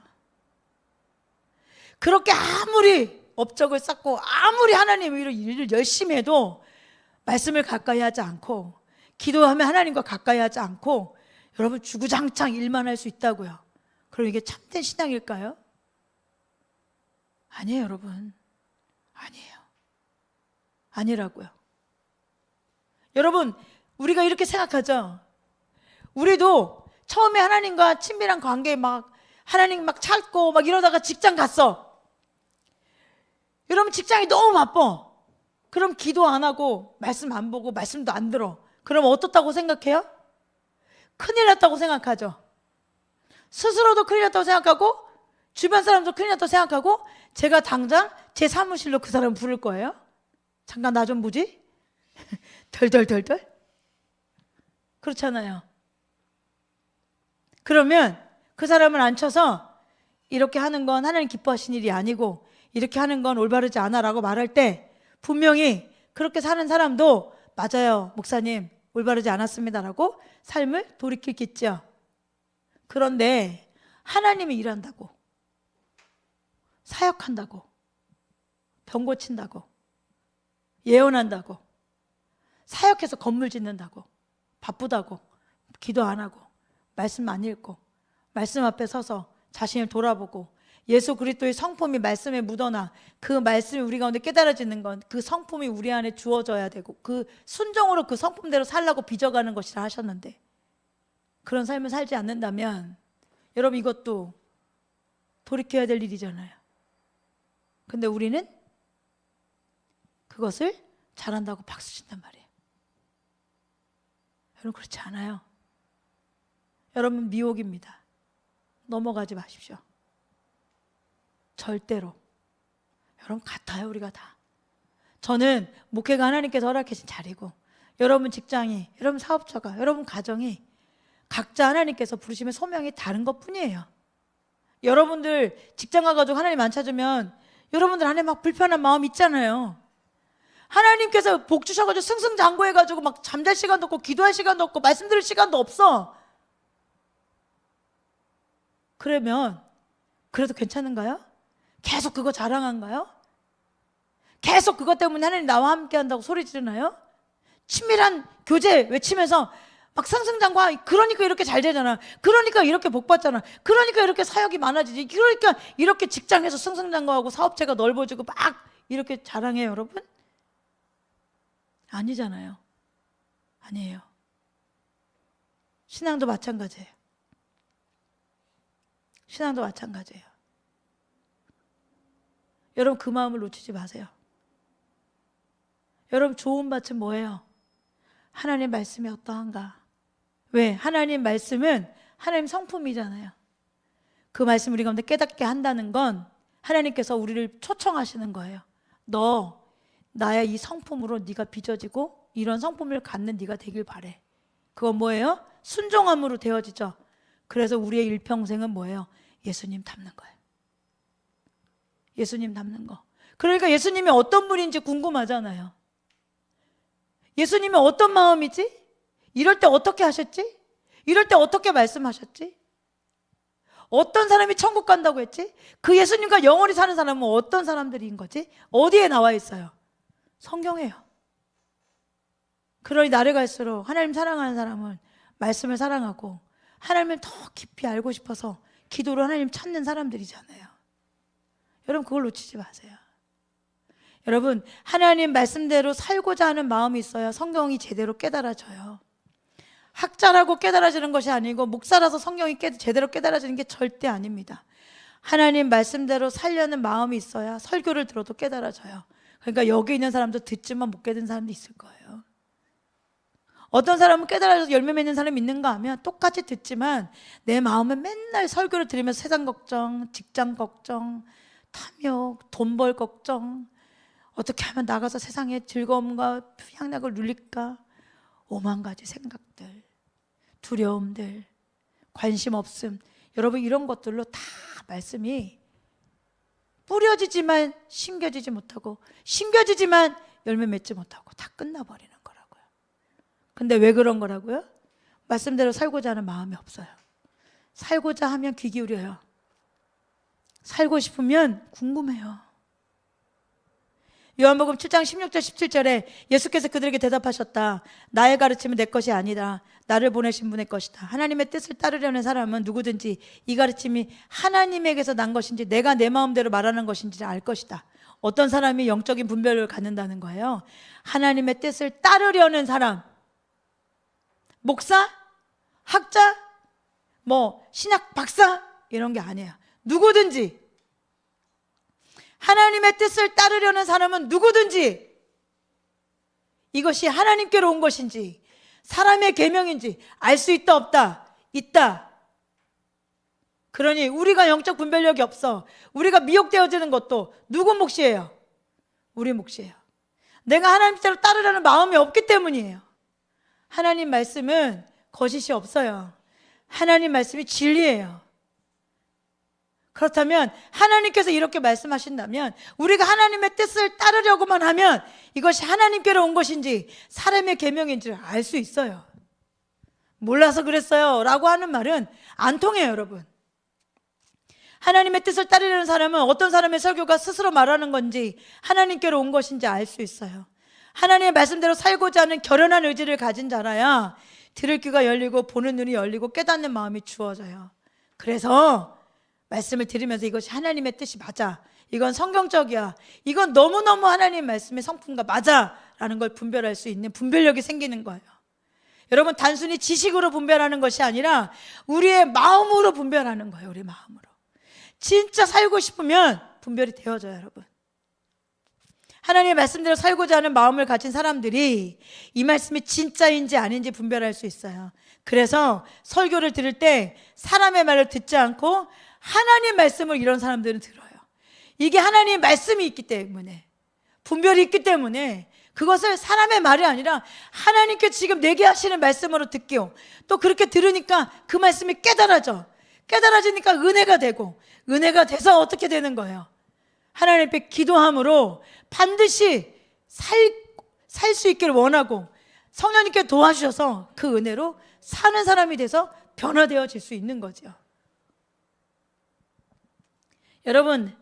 그렇게 아무리 업적을 쌓고 아무리 하나님 위로 일을 열심히 해도 말씀을 가까이 하지 않고 기도하면 하나님과 가까이 하지 않고 여러분 주구장창 일만 할 수 있다고요. 그럼 이게 참된 신앙일까요? 아니에요, 여러분. 아니에요. 아니라고요. 여러분, 우리가 이렇게 생각하죠. 우리도 처음에 하나님과 친밀한 관계에 하나님 찾고 이러다가 직장 갔어. 여러분, 직장이 너무 바빠. 그럼 기도 안 하고 말씀 안 보고 말씀도 안 들어. 그럼 어떻다고 생각해요? 큰일 났다고 생각하죠. 스스로도 큰일 났다고 생각하고 주변 사람도 큰일 났다고 생각하고 제가 당장 제 사무실로 그 사람 부를 거예요. 잠깐 나 좀 보지? 덜덜덜덜. 그렇잖아요. 그러면 그 사람을 앉혀서 이렇게 하는 건 하나님 기뻐하신 일이 아니고 이렇게 하는 건 올바르지 않아 라고 말할 때 분명히 그렇게 사는 사람도 맞아요, 목사님 올바르지 않았습니다 라고 삶을 돌이키겠죠. 그런데 하나님이 일한다고, 사역한다고, 병 고친다고, 예언한다고, 사역해서 건물 짓는다고, 바쁘다고, 기도 안 하고 말씀 안 읽고 말씀 앞에 서서 자신을 돌아보고 예수 그리스도의 성품이 말씀에 묻어나 그 말씀이 우리 가운데 깨달아지는 건 그 성품이 우리 안에 주어져야 되고 그 순종으로 그 성품대로 살라고 빚어가는 것이라 하셨는데 그런 삶을 살지 않는다면 여러분 이것도 돌이켜야 될 일이잖아요. 근데 우리는 그것을 잘한다고 박수 친단 말이에요. 여러분 그렇지 않아요. 여러분, 미혹입니다. 넘어가지 마십시오. 절대로. 여러분, 같아요, 우리가 다. 저는 목회가 하나님께서 허락하신 자리고, 여러분 직장이, 여러분 사업자가, 여러분 가정이 각자 하나님께서 부르심의 소명이 다른 것 뿐이에요. 여러분들 직장 가가지고 하나님 안 찾으면 여러분들 안에 막 불편한 마음 있잖아요. 하나님께서 복 주셔가지고 승승장구해가지고 막 잠잘 시간도 없고 기도할 시간도 없고 말씀 들을 시간도 없어. 그러면 그래도 괜찮은가요? 계속 그거 자랑한가요? 계속 그것 때문에 하나님 나와 함께 한다고 소리 지르나요? 친밀한 교제 외치면서 막 승승장구, 그러니까 이렇게 잘 되잖아. 그러니까 이렇게 복 받잖아. 그러니까 이렇게 사역이 많아지지. 그러니까 이렇게 직장에서 승승장구하고 사업체가 넓어지고 막 이렇게 자랑해요, 여러분? 아니잖아요. 아니에요. 신앙도 마찬가지예요. 신앙도 마찬가지예요. 여러분, 그 마음을 놓치지 마세요. 여러분, 좋은 밭은 뭐예요? 하나님 말씀이 어떠한가? 왜? 하나님 말씀은 하나님 성품이잖아요. 그 말씀 우리 가운데 깨닫게 한다는 건 하나님께서 우리를 초청하시는 거예요. 너 나의 이 성품으로 네가 빚어지고 이런 성품을 갖는 네가 되길 바래. 그건 뭐예요? 순종함으로 되어지죠. 그래서 우리의 일평생은 뭐예요? 예수님 닮는 거예요. 예수님 닮는 거. 그러니까 예수님이 어떤 분인지 궁금하잖아요. 예수님이 어떤 마음이지? 이럴 때 어떻게 하셨지? 이럴 때 어떻게 말씀하셨지? 어떤 사람이 천국 간다고 했지? 그 예수님과 영원히 사는 사람은 어떤 사람들인 거지? 어디에 나와 있어요? 성경에요. 그러니 날이 갈수록 하나님 사랑하는 사람은 말씀을 사랑하고 하나님을 더 깊이 알고 싶어서 기도로 하나님 찾는 사람들이잖아요. 여러분, 그걸 놓치지 마세요. 여러분, 하나님 말씀대로 살고자 하는 마음이 있어야 성경이 제대로 깨달아져요. 학자라고 깨달아지는 것이 아니고 목사라서 성경이 제대로 깨달아지는 게 절대 아닙니다. 하나님 말씀대로 살려는 마음이 있어야 설교를 들어도 깨달아져요. 그러니까 여기 있는 사람도 듣지만 못 깨닫는 사람도 있을 거예요. 어떤 사람은 깨달아져서 열매 맺는 사람이 있는가 하면 똑같이 듣지만 내 마음은 맨날 설교를 들으면서 세상 걱정, 직장 걱정, 탐욕, 돈 벌 걱정, 어떻게 하면 나가서 세상의 즐거움과 향락을 누릴까, 오만 가지 생각들, 두려움들, 관심 없음, 여러분 이런 것들로 다 말씀이 뿌려지지만 심겨지지 못하고 심겨지지만 열매 맺지 못하고 다 끝나버리는 거라고요. 근데 왜 그런 거라고요? 말씀대로 살고자 하는 마음이 없어요. 살고자 하면 귀 기울여요. 살고 싶으면 궁금해요. 요한복음 7장 16절 17절에 예수께서 그들에게 대답하셨다. 나의 가르침은 내 것이 아니다. 나를 보내신 분의 것이다. 하나님의 뜻을 따르려는 사람은 누구든지 이 가르침이 하나님에게서 난 것인지 내가 내 마음대로 말하는 것인지를 알 것이다. 어떤 사람이 영적인 분별을 갖는다는 거예요? 하나님의 뜻을 따르려는 사람. 목사? 학자? 신학 박사? 이런 게 아니에요. 누구든지 하나님의 뜻을 따르려는 사람은 누구든지 이것이 하나님께로 온 것인지 사람의 계명인지 알 수 있다 없다? 있다. 그러니 우리가 영적 분별력이 없어. 우리가 미혹되어지는 것도 누구 몫이에요? 우리 몫이에요. 내가 하나님 뜻대로 따르려는 마음이 없기 때문이에요. 하나님 말씀은 거짓이 없어요. 하나님 말씀이 진리예요. 그렇다면 하나님께서 이렇게 말씀하신다면 우리가 하나님의 뜻을 따르려고만 하면 이것이 하나님께로 온 것인지 사람의 계명인지를 알 수 있어요. 몰라서 그랬어요 라고 하는 말은 안 통해요. 여러분, 하나님의 뜻을 따르려는 사람은 어떤 사람의 설교가 스스로 말하는 건지 하나님께로 온 것인지 알 수 있어요. 하나님의 말씀대로 살고자 하는 결연한 의지를 가진 자라야 들을 귀가 열리고 보는 눈이 열리고 깨닫는 마음이 주어져요. 그래서 말씀을 들으면서 이것이 하나님의 뜻이 맞아, 이건 성경적이야, 이건 너무너무 하나님 말씀의 성품과 맞아 라는 걸 분별할 수 있는 분별력이 생기는 거예요. 여러분, 단순히 지식으로 분별하는 것이 아니라 우리의 마음으로 분별하는 거예요. 우리 마음으로 진짜 살고 싶으면 분별이 되어져요. 여러분, 하나님의 말씀대로 살고자 하는 마음을 가진 사람들이 이 말씀이 진짜인지 아닌지 분별할 수 있어요. 그래서 설교를 들을 때 사람의 말을 듣지 않고 하나님 말씀을 이런 사람들은 들어요. 이게 하나님의 말씀이 있기 때문에, 분별이 있기 때문에 그것을 사람의 말이 아니라 하나님께 지금 내게 하시는 말씀으로 듣게요. 또 그렇게 들으니까 그 말씀이 깨달아지니까 은혜가 되고, 은혜가 돼서 어떻게 되는 거예요? 하나님 앞에 기도함으로 반드시 살 수 있기를 원하고 성령님께 도와주셔서 그 은혜로 사는 사람이 돼서 변화되어질 수 있는 거죠. 여러분,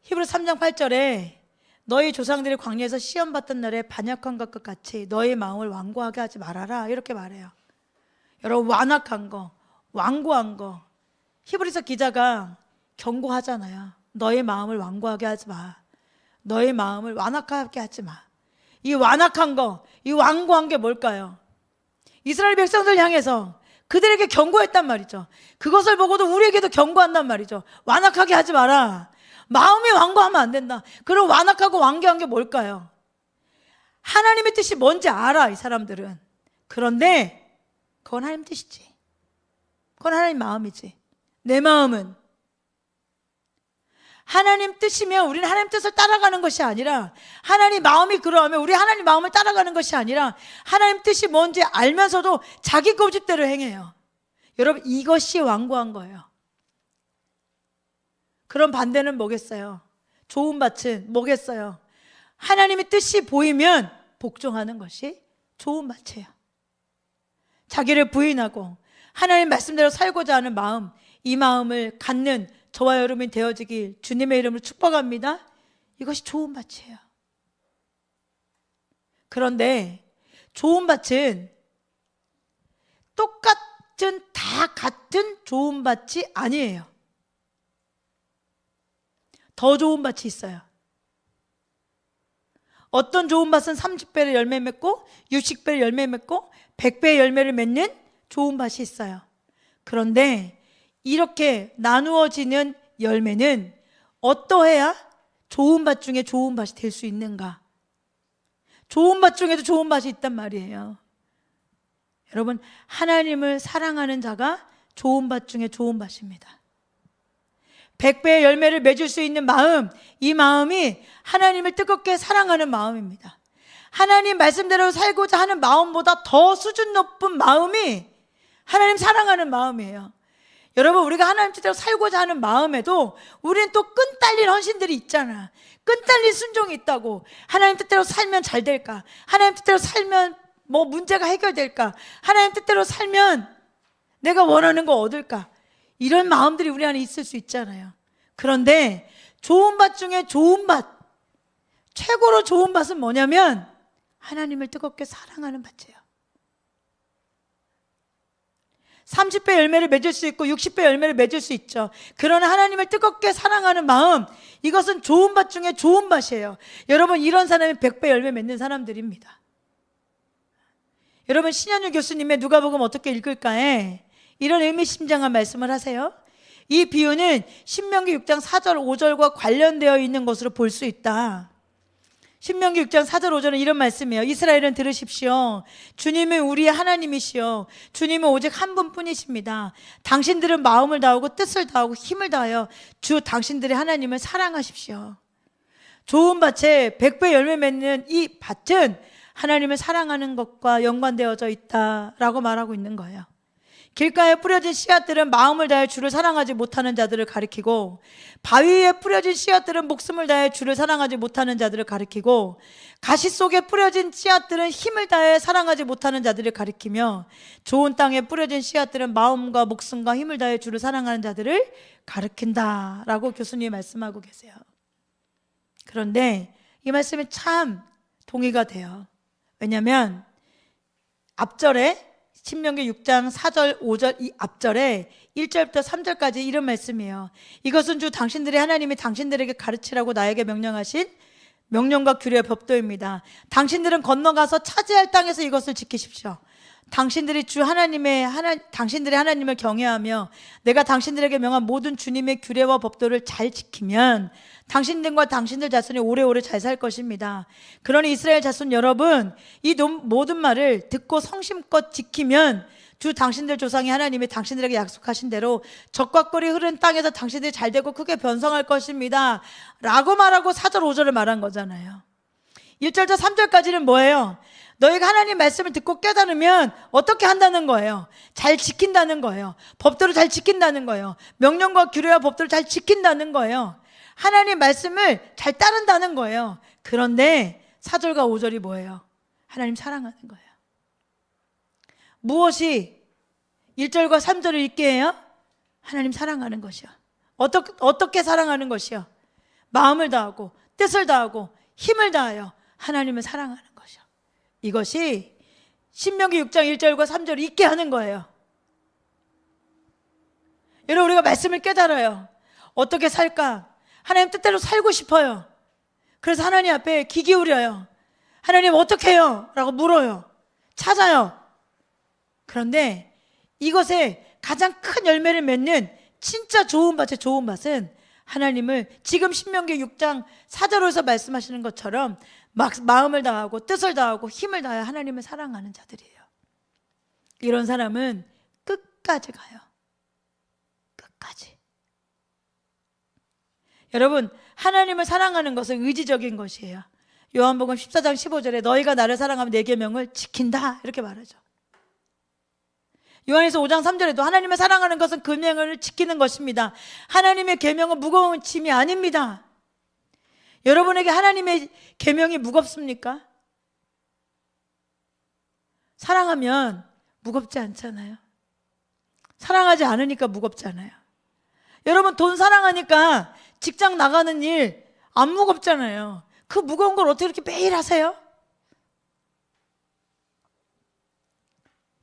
히브리서 3장 8절에 너희 조상들이 광야에서 시험받던 날에 반역한 것과 같이 너희 마음을 완고하게 하지 말아라, 이렇게 말해요. 여러분, 완악한 거, 완고한 거, 히브리서 기자가 경고하잖아요. 너희 마음을 완고하게 하지 마. 너희 마음을 완악하게 하지 마. 이 완악한 거, 이 완고한 게 뭘까요? 이스라엘 백성들 향해서 그들에게 경고했단 말이죠. 그것을 보고도 우리에게도 경고한단 말이죠. 완악하게 하지 마라. 마음이 완고하면 안 된다. 그럼 완악하고 완고한 게 뭘까요? 하나님의 뜻이 뭔지 알아, 이 사람들은. 그런데 그건 하나님 뜻이지. 그건 하나님 마음이지. 내 마음은 하나님 뜻이면 우리는 하나님 뜻을 따라가는 것이 아니라, 하나님 마음이 그러하면 우리 하나님 마음을 따라가는 것이 아니라 하나님 뜻이 뭔지 알면서도 자기 고집대로 행해요. 여러분, 이것이 완고한 거예요. 그럼 반대는 뭐겠어요? 좋은 밭은 뭐겠어요? 하나님의 뜻이 보이면 복종하는 것이 좋은 밭이에요. 자기를 부인하고 하나님 말씀대로 살고자 하는 마음, 이 마음을 갖는 저와 여러분이 되어지길 주님의 이름으로 축복합니다. 이것이 좋은 밭이에요. 그런데 좋은 밭은 다 같은 좋은 밭이 아니에요. 더 좋은 밭이 있어요. 어떤 좋은 밭은 30배의 열매 맺고 60배의 열매 맺고 100배의 열매를 맺는 좋은 밭이 있어요. 그런데 이렇게 나누어지는 열매는 어떠해야 좋은 밭 중에 좋은 밭이 될 수 있는가? 좋은 밭 중에도 좋은 밭이 있단 말이에요. 여러분, 하나님을 사랑하는 자가 좋은 밭 중에 좋은 밭입니다. 100배의 열매를 맺을 수 있는 마음, 이 마음이 하나님을 뜨겁게 사랑하는 마음입니다. 하나님 말씀대로 살고자 하는 마음보다 더 수준 높은 마음이 하나님 사랑하는 마음이에요. 여러분, 우리가 하나님 뜻대로 살고자 하는 마음에도 우리는 또 끈 딸린 헌신들이 있잖아. 끈 딸린 순종이 있다고. 하나님 뜻대로 살면 잘 될까? 하나님 뜻대로 살면 뭐 문제가 해결될까? 하나님 뜻대로 살면 내가 원하는 거 얻을까? 이런 마음들이 우리 안에 있을 수 있잖아요. 그런데 좋은 밭 중에 좋은 밭, 최고로 좋은 밭은 뭐냐면 하나님을 뜨겁게 사랑하는 밭이에요. 30배 열매를 맺을 수 있고 60배 열매를 맺을 수 있죠. 그러나 하나님을 뜨겁게 사랑하는 마음, 이것은 좋은 밭 중에 좋은 밭이에요. 여러분, 이런 사람이 100배 열매 맺는 사람들입니다. 여러분, 신현유 교수님의 누가복음 어떻게 읽을까에 이런 의미심장한 말씀을 하세요. 이 비유는 신명기 6장 4절 5절과 관련되어 있는 것으로 볼 수 있다. 신명기 6장 4절 5절은 이런 말씀이에요. 이스라엘은 들으십시오. 주님은 우리의 하나님이시요, 주님은 오직 한 분뿐이십니다. 당신들은 마음을 다하고 뜻을 다하고 힘을 다하여 주 당신들의 하나님을 사랑하십시오. 좋은 밭에 100배 열매 맺는 이 밭은 하나님을 사랑하는 것과 연관되어져 있다라고 말하고 있는 거예요. 길가에 뿌려진 씨앗들은 마음을 다해 주를 사랑하지 못하는 자들을 가리키고, 바위 위에 뿌려진 씨앗들은 목숨을 다해 주를 사랑하지 못하는 자들을 가리키고, 가시 속에 뿌려진 씨앗들은 힘을 다해 사랑하지 못하는 자들을 가리키며, 좋은 땅에 뿌려진 씨앗들은 마음과 목숨과 힘을 다해 주를 사랑하는 자들을 가리킨다라고 교수님이 말씀하고 계세요. 그런데 이 말씀이 참 동의가 돼요. 왜냐하면 앞절에 신명기 6장 4절 5절 이 앞절에 1절부터 3절까지 이런 말씀이에요. 이것은 주 당신들의 하나님이 당신들에게 가르치라고 나에게 명령하신 명령과 규례의 법도입니다. 당신들은 건너가서 차지할 땅에서 이것을 지키십시오. 당신들이 당신들의 하나님을 경외하며 내가 당신들에게 명한 모든 주님의 규례와 법도를 잘 지키면 당신들과 당신들 자손이 오래오래 잘 살 것입니다. 그러니 이스라엘 자손 여러분, 이 모든 말을 듣고 성심껏 지키면 주 당신들 조상이 하나님이 당신들에게 약속하신 대로 적과 꿀이 흐른 땅에서 당신들이 잘되고 크게 번성할 것입니다 라고 말하고 4절 5절을 말한 거잖아요. 1절부터 3절까지는 뭐예요? 너희가 하나님 말씀을 듣고 깨달으면 어떻게 한다는 거예요? 잘 지킨다는 거예요. 법도를 잘 지킨다는 거예요. 명령과 규례와 법도를 잘 지킨다는 거예요. 하나님 말씀을 잘 따른다는 거예요. 그런데 4절과 5절이 뭐예요? 하나님 사랑하는 거예요. 무엇이 1절과 3절을 읽게 해요? 하나님 사랑하는 것이요. 어떻게 사랑하는 것이요? 마음을 다하고 뜻을 다하고 힘을 다하여 하나님을 사랑하는 것이요. 이것이 신명기 6장 1절과 3절을 읽게 하는 거예요. 여러분, 우리가 말씀을 깨달아요. 어떻게 살까? 하나님 뜻대로 살고 싶어요. 그래서 하나님 앞에 귀 기울여요. 하나님 어떻게 해요? 라고 물어요. 찾아요. 그런데 이것에 가장 큰 열매를 맺는 진짜 좋은 밭의 좋은 밭은 하나님을 지금 신명기 6장 4절에서 말씀하시는 것처럼 마음을 다하고 뜻을 다하고 힘을 다하여 하나님을 사랑하는 자들이에요. 이런 사람은 끝까지 가요. 끝까지. 여러분, 하나님을 사랑하는 것은 의지적인 것이에요. 요한복음 14장 15절에 너희가 나를 사랑하면 내 계명을 지킨다 이렇게 말하죠. 요한에서 5장 3절에도 하나님을 사랑하는 것은 그 계명을 지키는 것입니다. 하나님의 계명은 무거운 짐이 아닙니다. 여러분에게 하나님의 계명이 무겁습니까? 사랑하면 무겁지 않잖아요. 사랑하지 않으니까 무겁잖아요. 여러분, 돈 사랑하니까 직장 나가는 일 안 무겁잖아요. 그 무거운 걸 어떻게 이렇게 매일 하세요?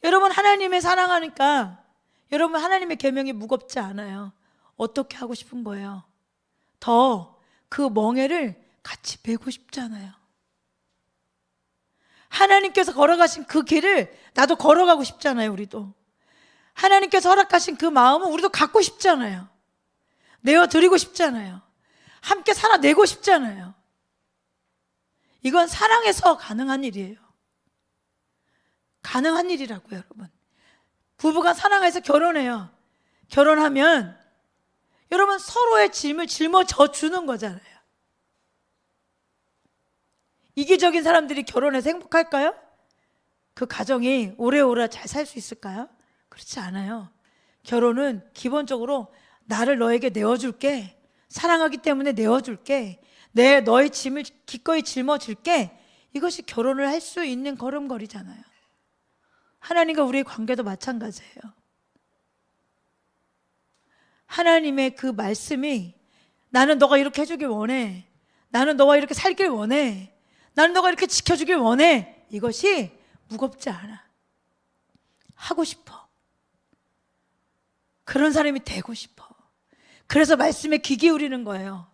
여러분, 하나님의 사랑하니까 여러분 하나님의 계명이 무겁지 않아요. 어떻게 하고 싶은 거예요? 더 그 멍에를 같이 메고 싶잖아요. 하나님께서 걸어가신 그 길을 나도 걸어가고 싶잖아요. 우리도 하나님께서 허락하신 그 마음은 우리도 갖고 싶잖아요. 내어드리고 싶잖아요. 함께 살아내고 싶잖아요. 이건 사랑해서 가능한 일이에요. 가능한 일이라고요, 여러분. 부부가 사랑해서 결혼해요. 결혼하면 여러분 서로의 짐을 짊어져 주는 거잖아요. 이기적인 사람들이 결혼해서 행복할까요? 그 가정이 오래오래 잘 살 수 있을까요? 그렇지 않아요. 결혼은 기본적으로 나를 너에게 내어줄게, 사랑하기 때문에 내어줄게, 너의 짐을 기꺼이 짊어질게, 이것이 결혼을 할 수 있는 걸음걸이잖아요. 하나님과 우리의 관계도 마찬가지예요. 하나님의 그 말씀이 나는 너가 이렇게 해주길 원해, 나는 너와 이렇게 살길 원해, 나는 너가 이렇게 지켜주길 원해, 이것이 무겁지 않아. 하고 싶어. 그런 사람이 되고 싶어. 그래서 말씀에 귀 기울이는 거예요.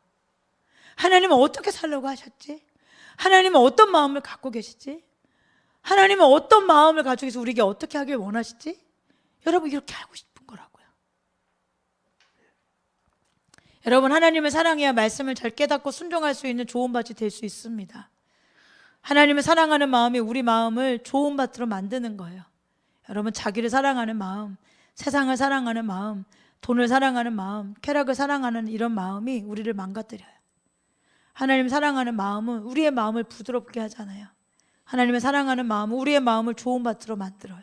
하나님은 어떻게 살려고 하셨지? 하나님은 어떤 마음을 갖고 계시지? 하나님은 어떤 마음을 가지고 계셔서 우리에게 어떻게 하길 원하시지? 여러분, 이렇게 하고 싶은 거라고요. 여러분, 하나님을 사랑해야 말씀을 잘 깨닫고 순종할 수 있는 좋은 밭이 될 수 있습니다. 하나님을 사랑하는 마음이 우리 마음을 좋은 밭으로 만드는 거예요. 여러분, 자기를 사랑하는 마음, 세상을 사랑하는 마음, 돈을 사랑하는 마음, 쾌락을 사랑하는 이런 마음이 우리를 망가뜨려요. 하나님 사랑하는 마음은 우리의 마음을 부드럽게 하잖아요. 하나님의 사랑하는 마음은 우리의 마음을 좋은 밭으로 만들어요.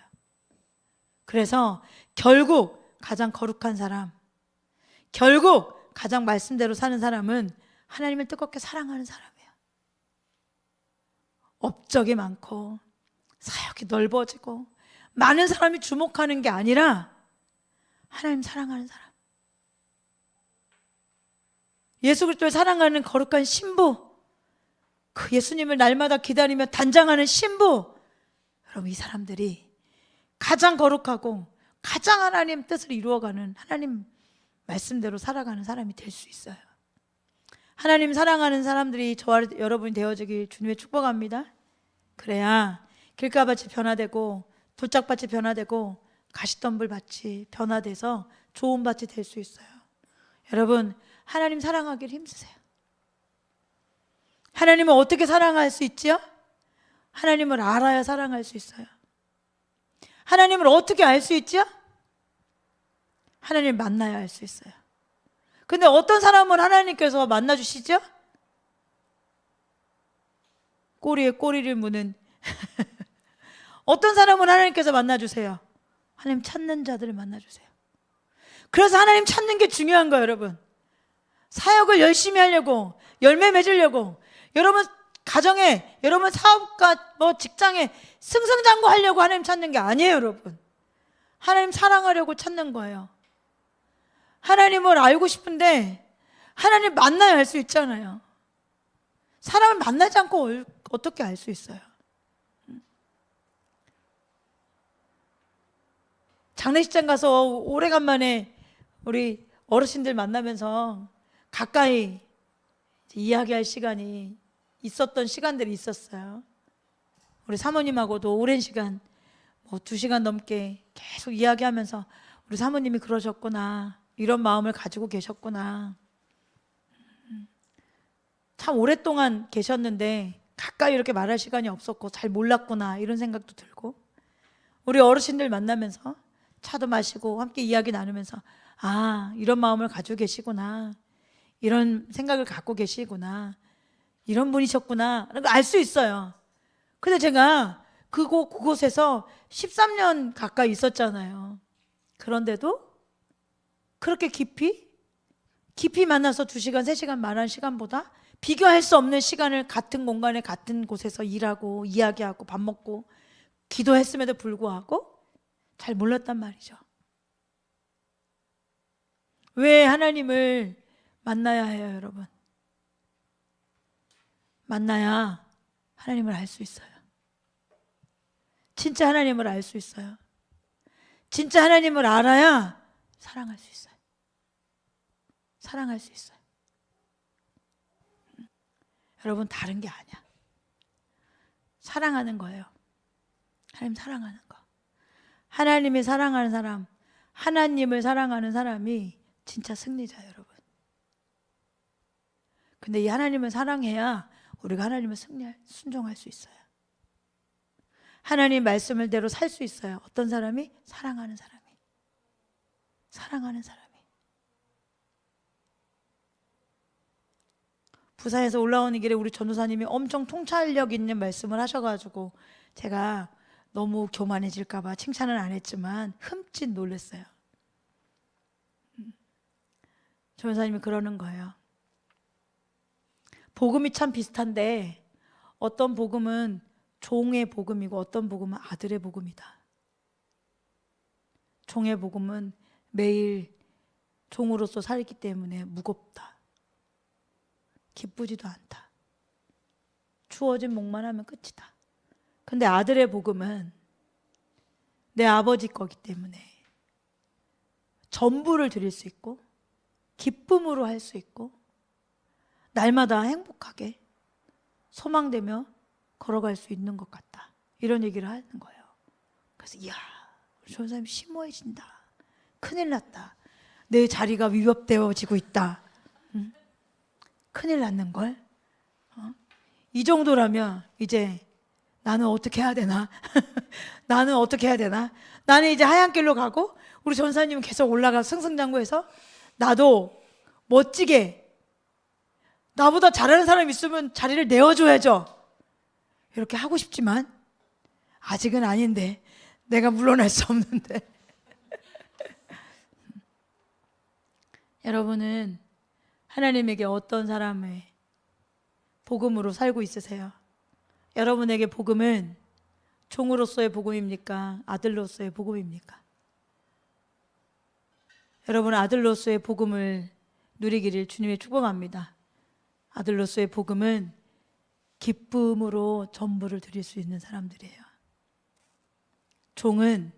그래서 결국 가장 거룩한 사람, 결국 가장 말씀대로 사는 사람은 하나님을 뜨겁게 사랑하는 사람이에요. 업적이 많고 사역이 넓어지고 많은 사람이 주목하는 게 아니라 하나님 사랑하는 사람, 예수 그리스도를 사랑하는 거룩한 신부, 그 예수님을 날마다 기다리며 단장하는 신부, 여러분, 이 사람들이 가장 거룩하고 가장 하나님 뜻을 이루어가는, 하나님 말씀대로 살아가는 사람이 될 수 있어요. 하나님 사랑하는 사람들이 저와 여러분이 되어지길 주님의 축복합니다. 그래야 길가밭이 변화되고 돌짝밭이 변화되고 가시덤불밭이 변화돼서 좋은 밭이 될 수 있어요. 여러분, 하나님 사랑하기를 힘쓰세요. 하나님을 어떻게 사랑할 수 있지요? 하나님을 알아야 사랑할 수 있어요. 하나님을 어떻게 알 수 있죠? 하나님을 만나야 알 수 있어요. 근데 어떤 사람은 하나님께서 만나주시죠? 꼬리에 꼬리를 무는 어떤 사람은 하나님께서 만나주세요. 하나님 찾는 자들을 만나주세요. 그래서 하나님 찾는 게 중요한 거예요, 여러분. 사역을 열심히 하려고, 열매 맺으려고, 여러분 가정에, 여러분 사업가, 직장에 승승장구하려고 하나님 찾는 게 아니에요, 여러분. 하나님 사랑하려고 찾는 거예요. 하나님을 알고 싶은데 하나님 만나야 알 수 있잖아요. 사람을 만나지 않고 어떻게 알 수 있어요? 장례식장 가서 오래간만에 우리 어르신들 만나면서 가까이 이야기할 시간이 있었던 시간들이 있었어요. 우리 사모님하고도 오랜 시간 2시간 넘게 계속 이야기하면서 우리 사모님이 그러셨구나, 이런 마음을 가지고 계셨구나, 참 오랫동안 계셨는데 가까이 이렇게 말할 시간이 없었고 잘 몰랐구나, 이런 생각도 들고, 우리 어르신들 만나면서 차도 마시고 함께 이야기 나누면서 아, 이런 마음을 가지고 계시구나, 이런 생각을 갖고 계시구나, 이런 분이셨구나 라는 걸 알 수 있어요. 근데 제가 그곳에서 13년 가까이 있었잖아요. 그런데도 그렇게 깊이 만나서 2시간, 3시간 말하는 시간보다 비교할 수 없는 시간을 같은 공간에 같은 곳에서 일하고 이야기하고 밥 먹고 기도했음에도 불구하고 잘 몰랐단 말이죠. 왜 하나님을 만나야 해요, 여러분? 만나야 하나님을 알 수 있어요. 진짜 하나님을 알 수 있어요. 진짜 하나님을 알아야 사랑할 수 있어요. 사랑할 수 있어요. 여러분, 다른 게 아니야. 사랑하는 거예요. 하나님 사랑하는 거. 하나님이 사랑하는 사람, 하나님을 사랑하는 사람이 진짜 승리자예요, 여러분. 근데 이 하나님을 사랑해야 우리가 하나님을 순종할 수 있어요. 하나님 말씀을대로 살 수 있어요. 어떤 사람이? 사랑하는 사람이. 사랑하는 사람이. 부산에서 올라오는 길에 우리 전도사님이 엄청 통찰력 있는 말씀을 하셔가지고 제가 너무 교만해질까 봐 칭찬은 안 했지만 흠칫 놀랐어요. 전도사님이 그러는 거예요. 복음이 참 비슷한데 어떤 복음은 종의 복음이고 어떤 복음은 아들의 복음이다. 종의 복음은 매일 종으로서 살기 때문에 무겁다. 기쁘지도 않다. 주어진 목만 하면 끝이다. 근데 아들의 복음은 내 아버지 거기 때문에 전부를 드릴 수 있고 기쁨으로 할 수 있고 날마다 행복하게 소망되며 걸어갈 수 있는 것 같다. 이런 얘기를 하는 거예요. 그래서 이야, 우리 전사님 심오해진다. 큰일 났다. 내 자리가 위협되어지고 있다. 응? 큰일 났는걸? 이 정도라면 이제 나는 어떻게 해야 되나? 나는 어떻게 해야 되나? 나는 이제 하얀 길로 가고 우리 전사님은 계속 올라가 승승장구해서 나도 멋지게 나보다 잘하는 사람 있으면 자리를 내어줘야죠. 이렇게 하고 싶지만 아직은 아닌데 내가 물러날 수 없는데 여러분은 하나님에게 어떤 사람의 복음으로 살고 있으세요? 여러분에게 복음은 종으로서의 복음입니까? 아들로서의 복음입니까? 여러분 아들로서의 복음을 누리기를 주님의 축복합니다. 아들로서의 복음은 기쁨으로 전부를 드릴 수 있는 사람들이에요. 종은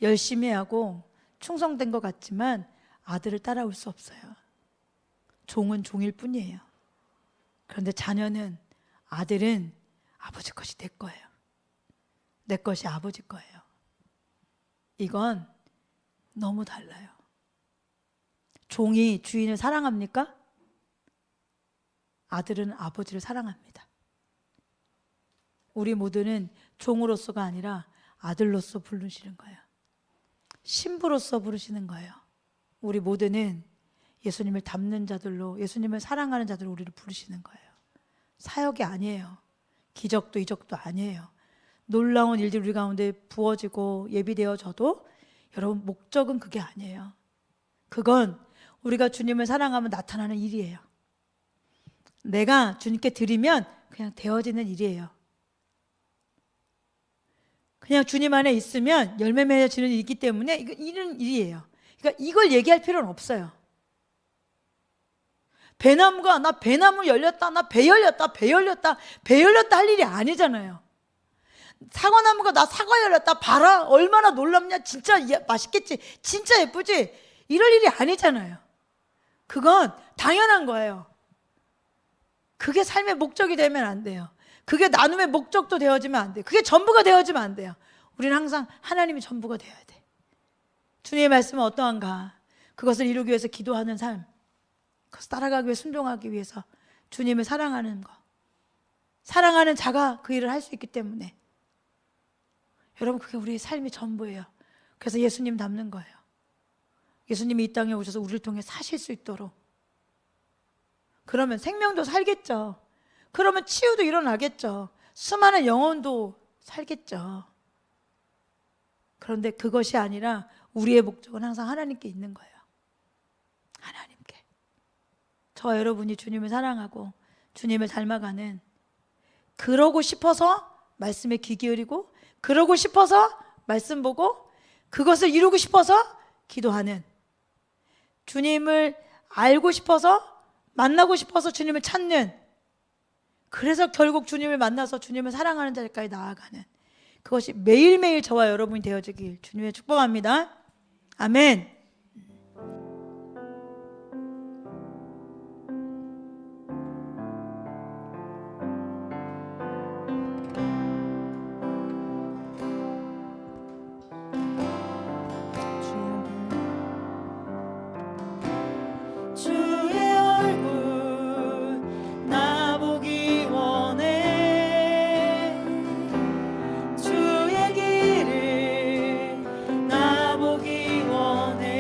열심히 하고 충성된 것 같지만 아들을 따라올 수 없어요. 종은 종일 뿐이에요. 그런데 자녀는, 아들은 아버지 것이 내 거예요. 내 것이 아버지 거예요. 이건 너무 달라요. 종이 주인을 사랑합니까? 아들은 아버지를 사랑합니다. 우리 모두는 종으로서가 아니라 아들로서 부르시는 거예요. 신부로서 부르시는 거예요. 우리 모두는 예수님을 닮는 자들로, 예수님을 사랑하는 자들로 우리를 부르시는 거예요. 사역이 아니에요. 기적도 이적도 아니에요. 놀라운 일들이 우리 가운데 부어지고 예비되어져도 여러분 목적은 그게 아니에요. 그건 우리가 주님을 사랑하면 나타나는 일이에요. 내가 주님께 드리면 그냥 되어지는 일이에요. 그냥 주님 안에 있으면 열매 맺어지는 일이기 때문에 이런 일이에요. 그러니까 이걸 얘기할 필요는 없어요. 배나무가 나 배나무 열렸다, 나 배 열렸다, 배 열렸다, 배 열렸다 할 일이 아니잖아요. 사과나무가 나 사과 열렸다, 봐라 얼마나 놀랍냐, 진짜 맛있겠지, 진짜 예쁘지, 이럴 일이 아니잖아요. 그건 당연한 거예요. 그게 삶의 목적이 되면 안 돼요. 그게 나눔의 목적도 되어지면 안 돼요. 그게 전부가 되어지면 안 돼요. 우리는 항상 하나님이 전부가 되어야 돼. 주님의 말씀은 어떠한가, 그것을 이루기 위해서 기도하는 삶, 그것을 따라가기 위해 순종하기 위해서 주님을 사랑하는 것, 사랑하는 자가 그 일을 할 수 있기 때문에 여러분 그게 우리의 삶의 전부예요. 그래서 예수님 닮는 거예요. 예수님이 이 땅에 오셔서 우리를 통해 사실 수 있도록, 그러면 생명도 살겠죠. 그러면 치유도 일어나겠죠. 수많은 영혼도 살겠죠. 그런데 그것이 아니라 우리의 목적은 항상 하나님께 있는 거예요. 하나님께. 저와 여러분이 주님을 사랑하고 주님을 닮아가는, 그러고 싶어서 말씀에 귀 기울이고, 그러고 싶어서 말씀 보고, 그것을 이루고 싶어서 기도하는, 주님을 알고 싶어서, 만나고 싶어서 주님을 찾는, 그래서 결국 주님을 만나서 주님을 사랑하는 자리까지 나아가는, 그것이 매일매일 저와 여러분이 되어지길 주님의 축복합니다. 아멘. 주의 길을 나보기 원해.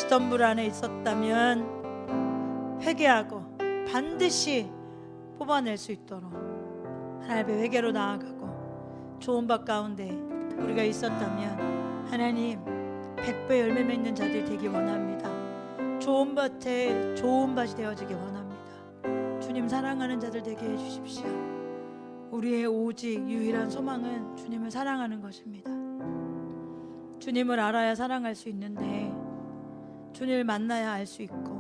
가시덤불 안에 있었다면 회개하고 반드시 뽑아낼 수 있도록 하나님 앞에 회개로 나아가고 좋은 밭 가운데 우리가 있었다면 하나님 100배 열매 맺는 자들이 되기 원합니다. 좋은 밭에 좋은 밭이 되어지기 원합니다. 주님 사랑하는 자들 되게 해주십시오. 우리의 오직 유일한 소망은 주님을 사랑하는 것입니다. 주님을 알아야 사랑할 수 있는데 주님을 만나야 알 수 있고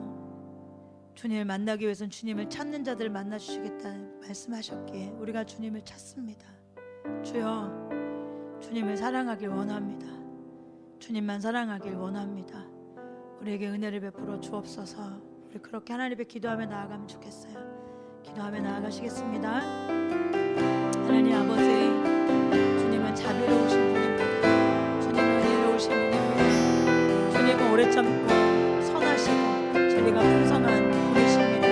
주님을 만나기 위해서는 주님을 찾는 자들을 만나주시겠다 말씀하셨기에 우리가 주님을 찾습니다. 주여 주님을 사랑하길 원합니다. 주님만 사랑하길 원합니다. 우리에게 은혜를 베풀어 주옵소서. 우리 그렇게 하나님 앞에 기도하며 나아가면 좋겠어요. 기도하며 나아가시겠습니다. 하나님 아버지, 주님은 자비로우신 분입니다. 주님은 은혜로우신 분입니다. 주님은 오래 참고 선하시고 진리가 풍성한 분이십니다.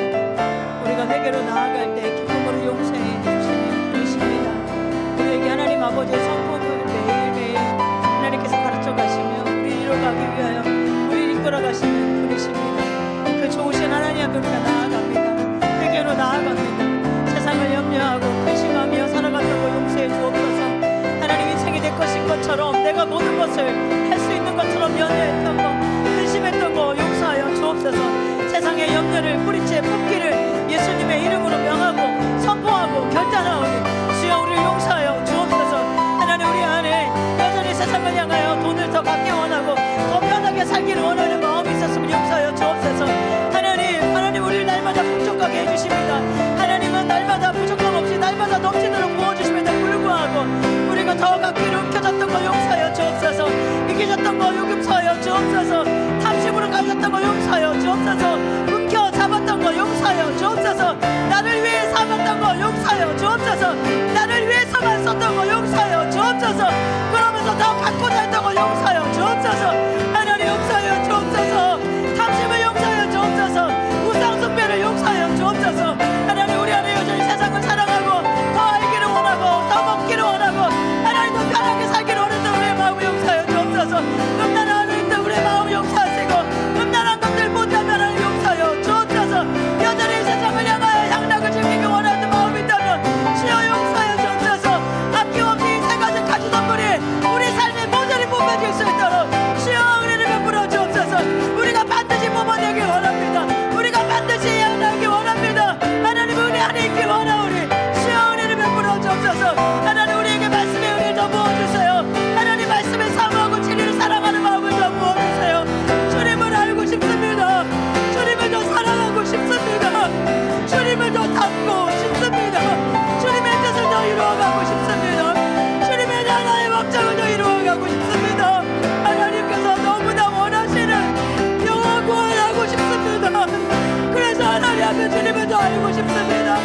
우리가 회개로 나아갈 때 기쁨으로 용서해 주시는 분이십니다. 우리에게 하나님 아버지의 성품을 매일매일 하나님께서 가르쳐 가시며 우리 이뤄가기 위하여 우리를 이끌어 가시는 분이십니다. 그 좋으신 하나님 앞에 우리가 나아갑니다. 회개로 나아갑니다. 세상을 염려하고 근심하며 살아갔던 거 용서해 주옵소서. 하나님 인생이 내 것인 것처럼 내가 모든 것을 할 수 있는 것처럼 연애했던 거 근심했던 거 용서하여 주옵소서. 세상의 염려를 뿌리째 뽑기를 예수님의 이름으로 명하고 선포하고 결단하오니 주여 우리를 용서하여 주옵소서. 하나님 우리 안에 여전히 세상을 향하여 돈을 더 갖기 원하고 더 편하게 살기를 원하는 마음이 있었으면 용서하여 주옵소서. 하나님 우리를 날마다 풍족하게 해주십니다. 하나님은 날마다 부족함 없이 날마다 넘치도록 부어주심에도 불구하고 우리가 더 갖기로 움켜졌던 거 용서하여 주옵소서. 이기졌던 거 용서하여 주옵소서. 탐심으로 가졌던 거 용서하여 주옵소서. 움켜 잡았던 거 용서하여 주옵소서. 나를 위해 살았던 거 용서하여 주옵소서. 나를 위해서만 썼던 거 용서하여 주옵소서. 그러면서 더 갖고자 했던 거 용서하여 주옵소서. 하나님 용서하여 주옵소서. 탐심을 용서하여 주옵소서. 우상 숭배를 용서하여 주옵소서. 하나님 우리 안에 여전히 세상을 사랑하고 더 알기를 원하고 더 먹기를 원하고 하나님 더 편하게 살기를 원했던 우리의 마음을 용서하여 주옵소서. 음란한 있던 우리의 마음을 용서하시고 음란한 것들 못하면 하나님 용서하여 주옵소서. 여전히 세상을 향하여 향락을 즐기기 원하는 마음이 있다면 주여 용서하여 주옵소서. 아낌없이 세 가지 가시덤불이 우리 삶에 모조리 뽑아질 수 있도록 주여 은혜를 베풀어 주옵소서. 우리가 반드시 뽑아내길 원합니다. 우리가 반드시 향락하기 원합니다. 하나님 우리 안에 있길 원하오니 주여 은혜를 베풀어 주옵소서. 하나님 우리에게 말씀의 은혜를 더 부어주세요. 하나님 말씀을 사모하고 진리를 사랑하는 마음을 더 부어주세요. 주님을 알고 싶습니다. 주님을 더 사랑하고 싶습니다. 주님을 더 닮고 싶습니다. 주님의 뜻을 더 이루어가고 싶습니다. 주님의 나라의 목적을 더 이루어가고 싶습니다. 하나님께서 너무나 원하시는 영원 구원하고 싶습니다. 그래서 하나님 앞에 주님을 더 알고 싶습니다.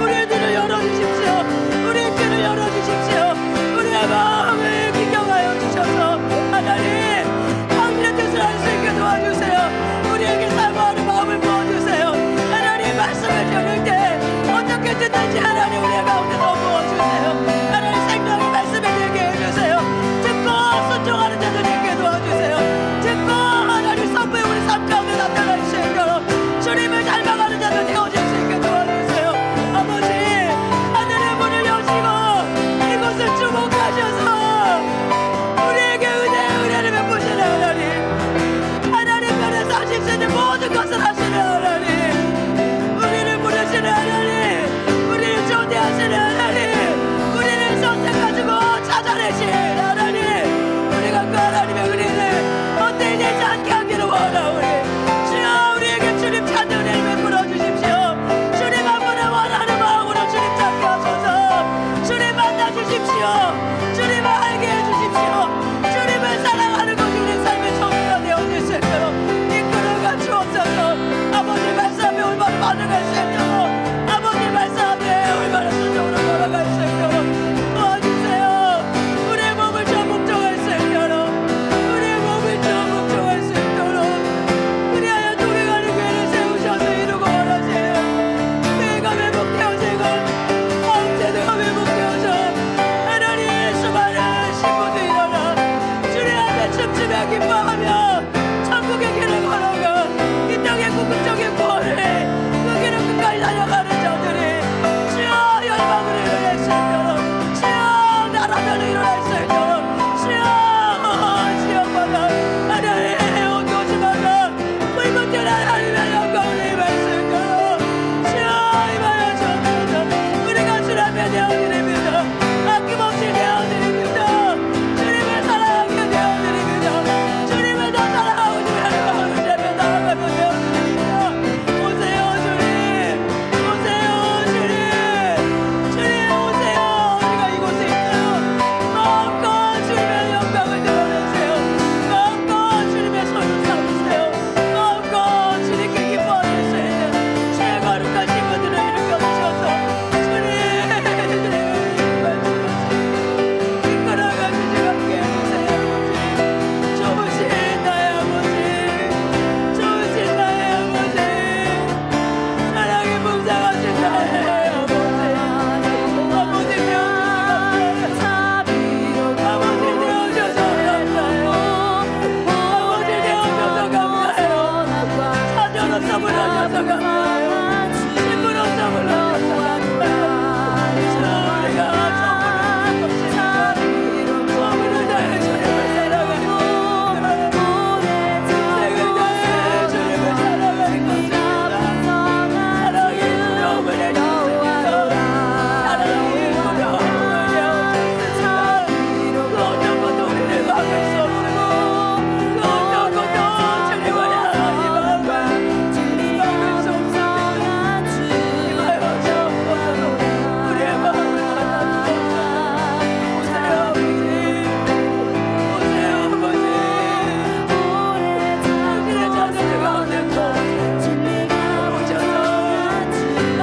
우리의 눈을 열어주십시오. 우리의 귀를 열어주십시오. 우리의 마음을 기경하여 주셔서 하나님 당신의 뜻을 알 수 있게 도와주세요. 우리에게 사모하는 마음을 부어주세요. 하나님 말씀을 들을 때 어떻게 듣는지 하나님 우리 가운데 더 부어주세요. 하나님 생명의 말씀에 들게 해주세요. 듣고 순종하는 자들 있게 도와주세요. 듣고 하나님 선포에 우리 삶 가운데 나타날 수 있도록 주님을 닮아가는 자들 되어질 수 있게 도와주세요. 아버지 하늘의 문을 여시고 이곳을 주목하셔서 우리에게 은혜를 베푸시는 하나님, 하나님 편에서 하실 수 있는 모든 것을 하시는 하나님, 우리를 부르시는 하나님, 우리를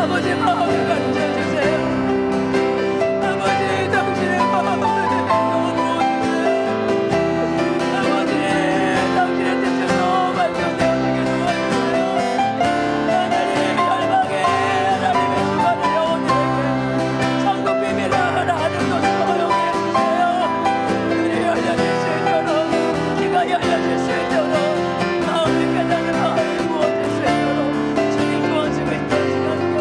아버지 마음을 가르쳐 주세요. 아버지 당신의 마음을 넣어주세요. 아버지 당신의 뜻으로 발전되어지게 도와주세요. 하나님 열방에 하나님의 수많은 영혼들에게 천국 비밀을 하나님 것을 허용해 주세요. 눈이 열려질 수 있도록, 귀가 열려질 수 있도록, 마음이 깨닫는 마음이 부어질 수 있도록 주님 도와주고 있는 시간 여러분,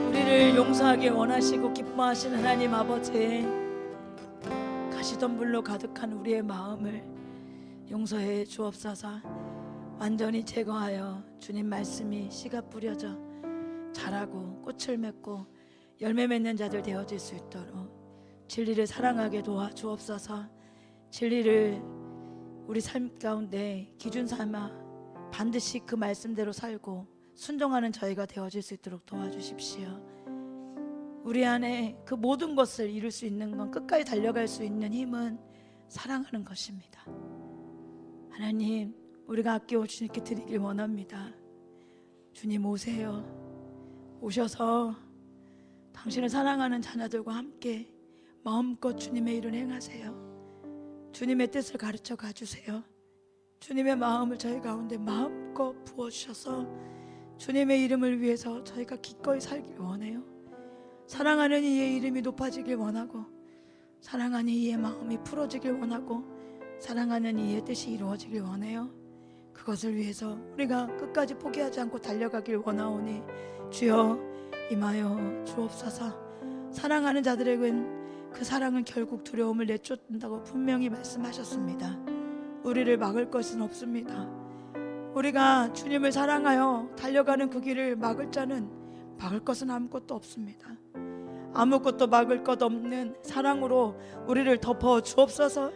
우리를 용서하기 원하시고 기뻐하시는 하나님 아버지, 가시던 불로 가득한 우리의 마음을 용서해 주옵소서. 완전히 제거하여 주님 말씀이 씨가 뿌려져 자라고 꽃을 맺고 열매 맺는 자들 되어질 수 있도록 진리를 사랑하게 도와주옵소서. 진리를 우리 삶 가운데 기준 삼아 반드시 그 말씀대로 살고 순종하는 저희가 되어질 수 있도록 도와주십시오. 우리 안에 그 모든 것을 이룰 수 있는 건, 끝까지 달려갈 수 있는 힘은 사랑하는 것입니다. 하나님, 우리가 아껴 주님께 드리길 원합니다. 주님 오세요. 오셔서 당신을 사랑하는 자녀들과 함께 마음껏 주님의 일을 행하세요. 주님의 뜻을 가르쳐 가주세요. 주님의 마음을 저희 가운데 마음껏 부어주셔서 주님의 이름을 위해서 저희가 기꺼이 살길 원해요. 사랑하는 이의 이름이 높아지길 원하고, 사랑하는 이의 마음이 풀어지길 원하고, 사랑하는 이의 뜻이 이루어지길 원해요. 그것을 위해서 우리가 끝까지 포기하지 않고 달려가길 원하오니 주여 임하여 주옵소서. 사랑하는 자들에겐 그 사랑은 결국 두려움을 내쫓는다고 분명히 말씀하셨습니다. 우리를 막을 것은 없습니다. 우리가 주님을 사랑하여 달려가는 그 길을 막을 자는, 막을 것은 아무것도 없습니다. 아무것도 막을 것 없는 사랑으로 우리를 덮어 주옵소서.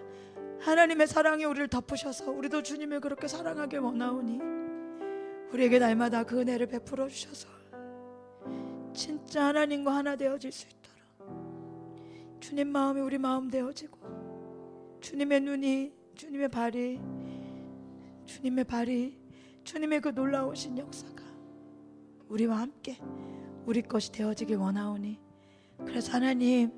하나님의 사랑이 우리를 덮으셔서 우리도 주님을 그렇게 사랑하길 원하오니 우리에게 날마다 그 은혜를 베풀어 주셔서 진짜 하나님과 하나 되어질 수 있도록 주님 마음이 우리 마음 되어지고, 주님의 눈이, 주님의 발이, 주님의 그 놀라우신 역사가 우리와 함께 우리 것이 되어지길 원하오니, 그래서 하나님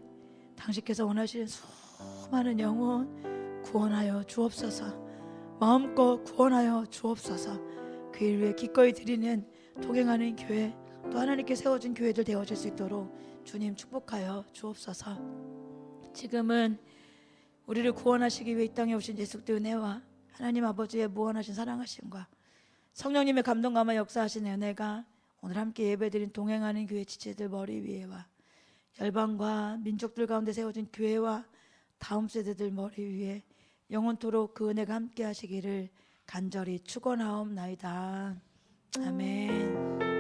당신께서 원하시는 수많은 영혼 구원하여 주옵소서. 마음껏 구원하여 주옵소서. 그 일 위해 기꺼이 드리는 동행하는 교회, 또 하나님께 세워진 교회들 되어질 수 있도록 주님 축복하여 주옵소서. 지금은 우리를 구원하시기 위해 이 땅에 오신 예수 그리스도의 은혜와 하나님 아버지의 무한하신 사랑하심과 성령님의 감동 감화 역사하신 은혜가 오늘 함께 예배드린 동행하는 교회 지체들 머리 위에와 열방과 민족들 가운데 세워진 교회와 다음 세대들 머리 위에 영원토록 그 은혜가 함께 하시기를 간절히 축원하옵나이다. 아멘.